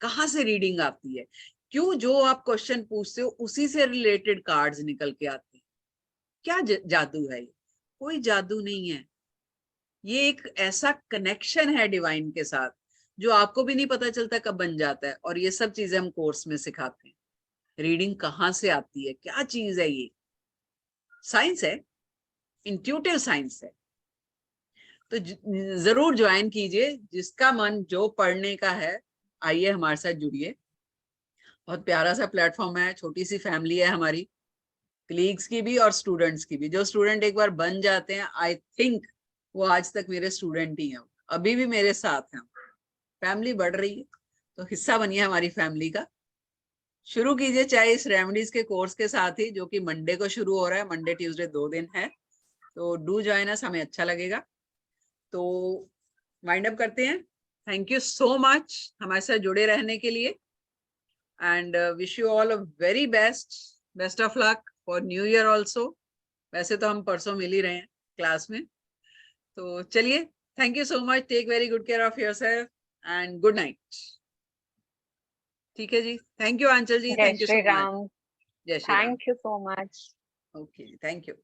कहाँ से रीडिंग आती है, क्यों जो आप क्वेश्चन पूछते हो उसी से रिलेटेड कार्ड्स निकल के आते हैं। क्या जादू है ये? कोई जादू नहीं है, ये एक ऐसा कनेक्शन है डिवाइन के साथ जो आपको भी नहीं पता चलता कब बन जाता है। और ये सब चीजें हम कोर्स में सिखाते हैं। रीडिंग कहाँ से आती है, क्या चीज है ये, साइंस है, इंट्यूटिव साइंस है। तो जरूर ज्वाइन कीजिए, जिसका मन जो पढ़ने का है, आइए हमारे साथ जुड़िए। बहुत प्यारा सा प्लेटफॉर्म है, छोटी सी फैमिली है हमारी, कलीग्स की भी और स्टूडेंट्स की भी। जो स्टूडेंट एक बार बन जाते हैं, आई थिंक वो आज तक मेरे स्टूडेंट ही हैं, अभी भी मेरे साथ हैं। फैमिली बढ़ रही है, तो हिस्सा बनिए हमारी फैमिली का। शुरू कीजिए चाहे इस रेमेडीज के कोर्स के साथ ही, जो कि मंडे को शुरू हो रहा है, मंडे ट्यूसडे 2 दिन है। तो डू जॉइन अस, हमें अच्छा लगेगा। तो वाइंड अप करते हैं। थैंक यू सो मच हमारे साथ जुड़े रहने के लिए, and wish you all a very best of luck for new year also. वैसे तो हम परसों मिल ही रहे हैं क्लास में। तो चलिए, thank you so much, take very good care of yourself and good night. ठीक है जी, थैंक यू आंचल जी, जय thank you Shri so much. Ram. जय Shri Ram. Thank you so much. Okay, thank you.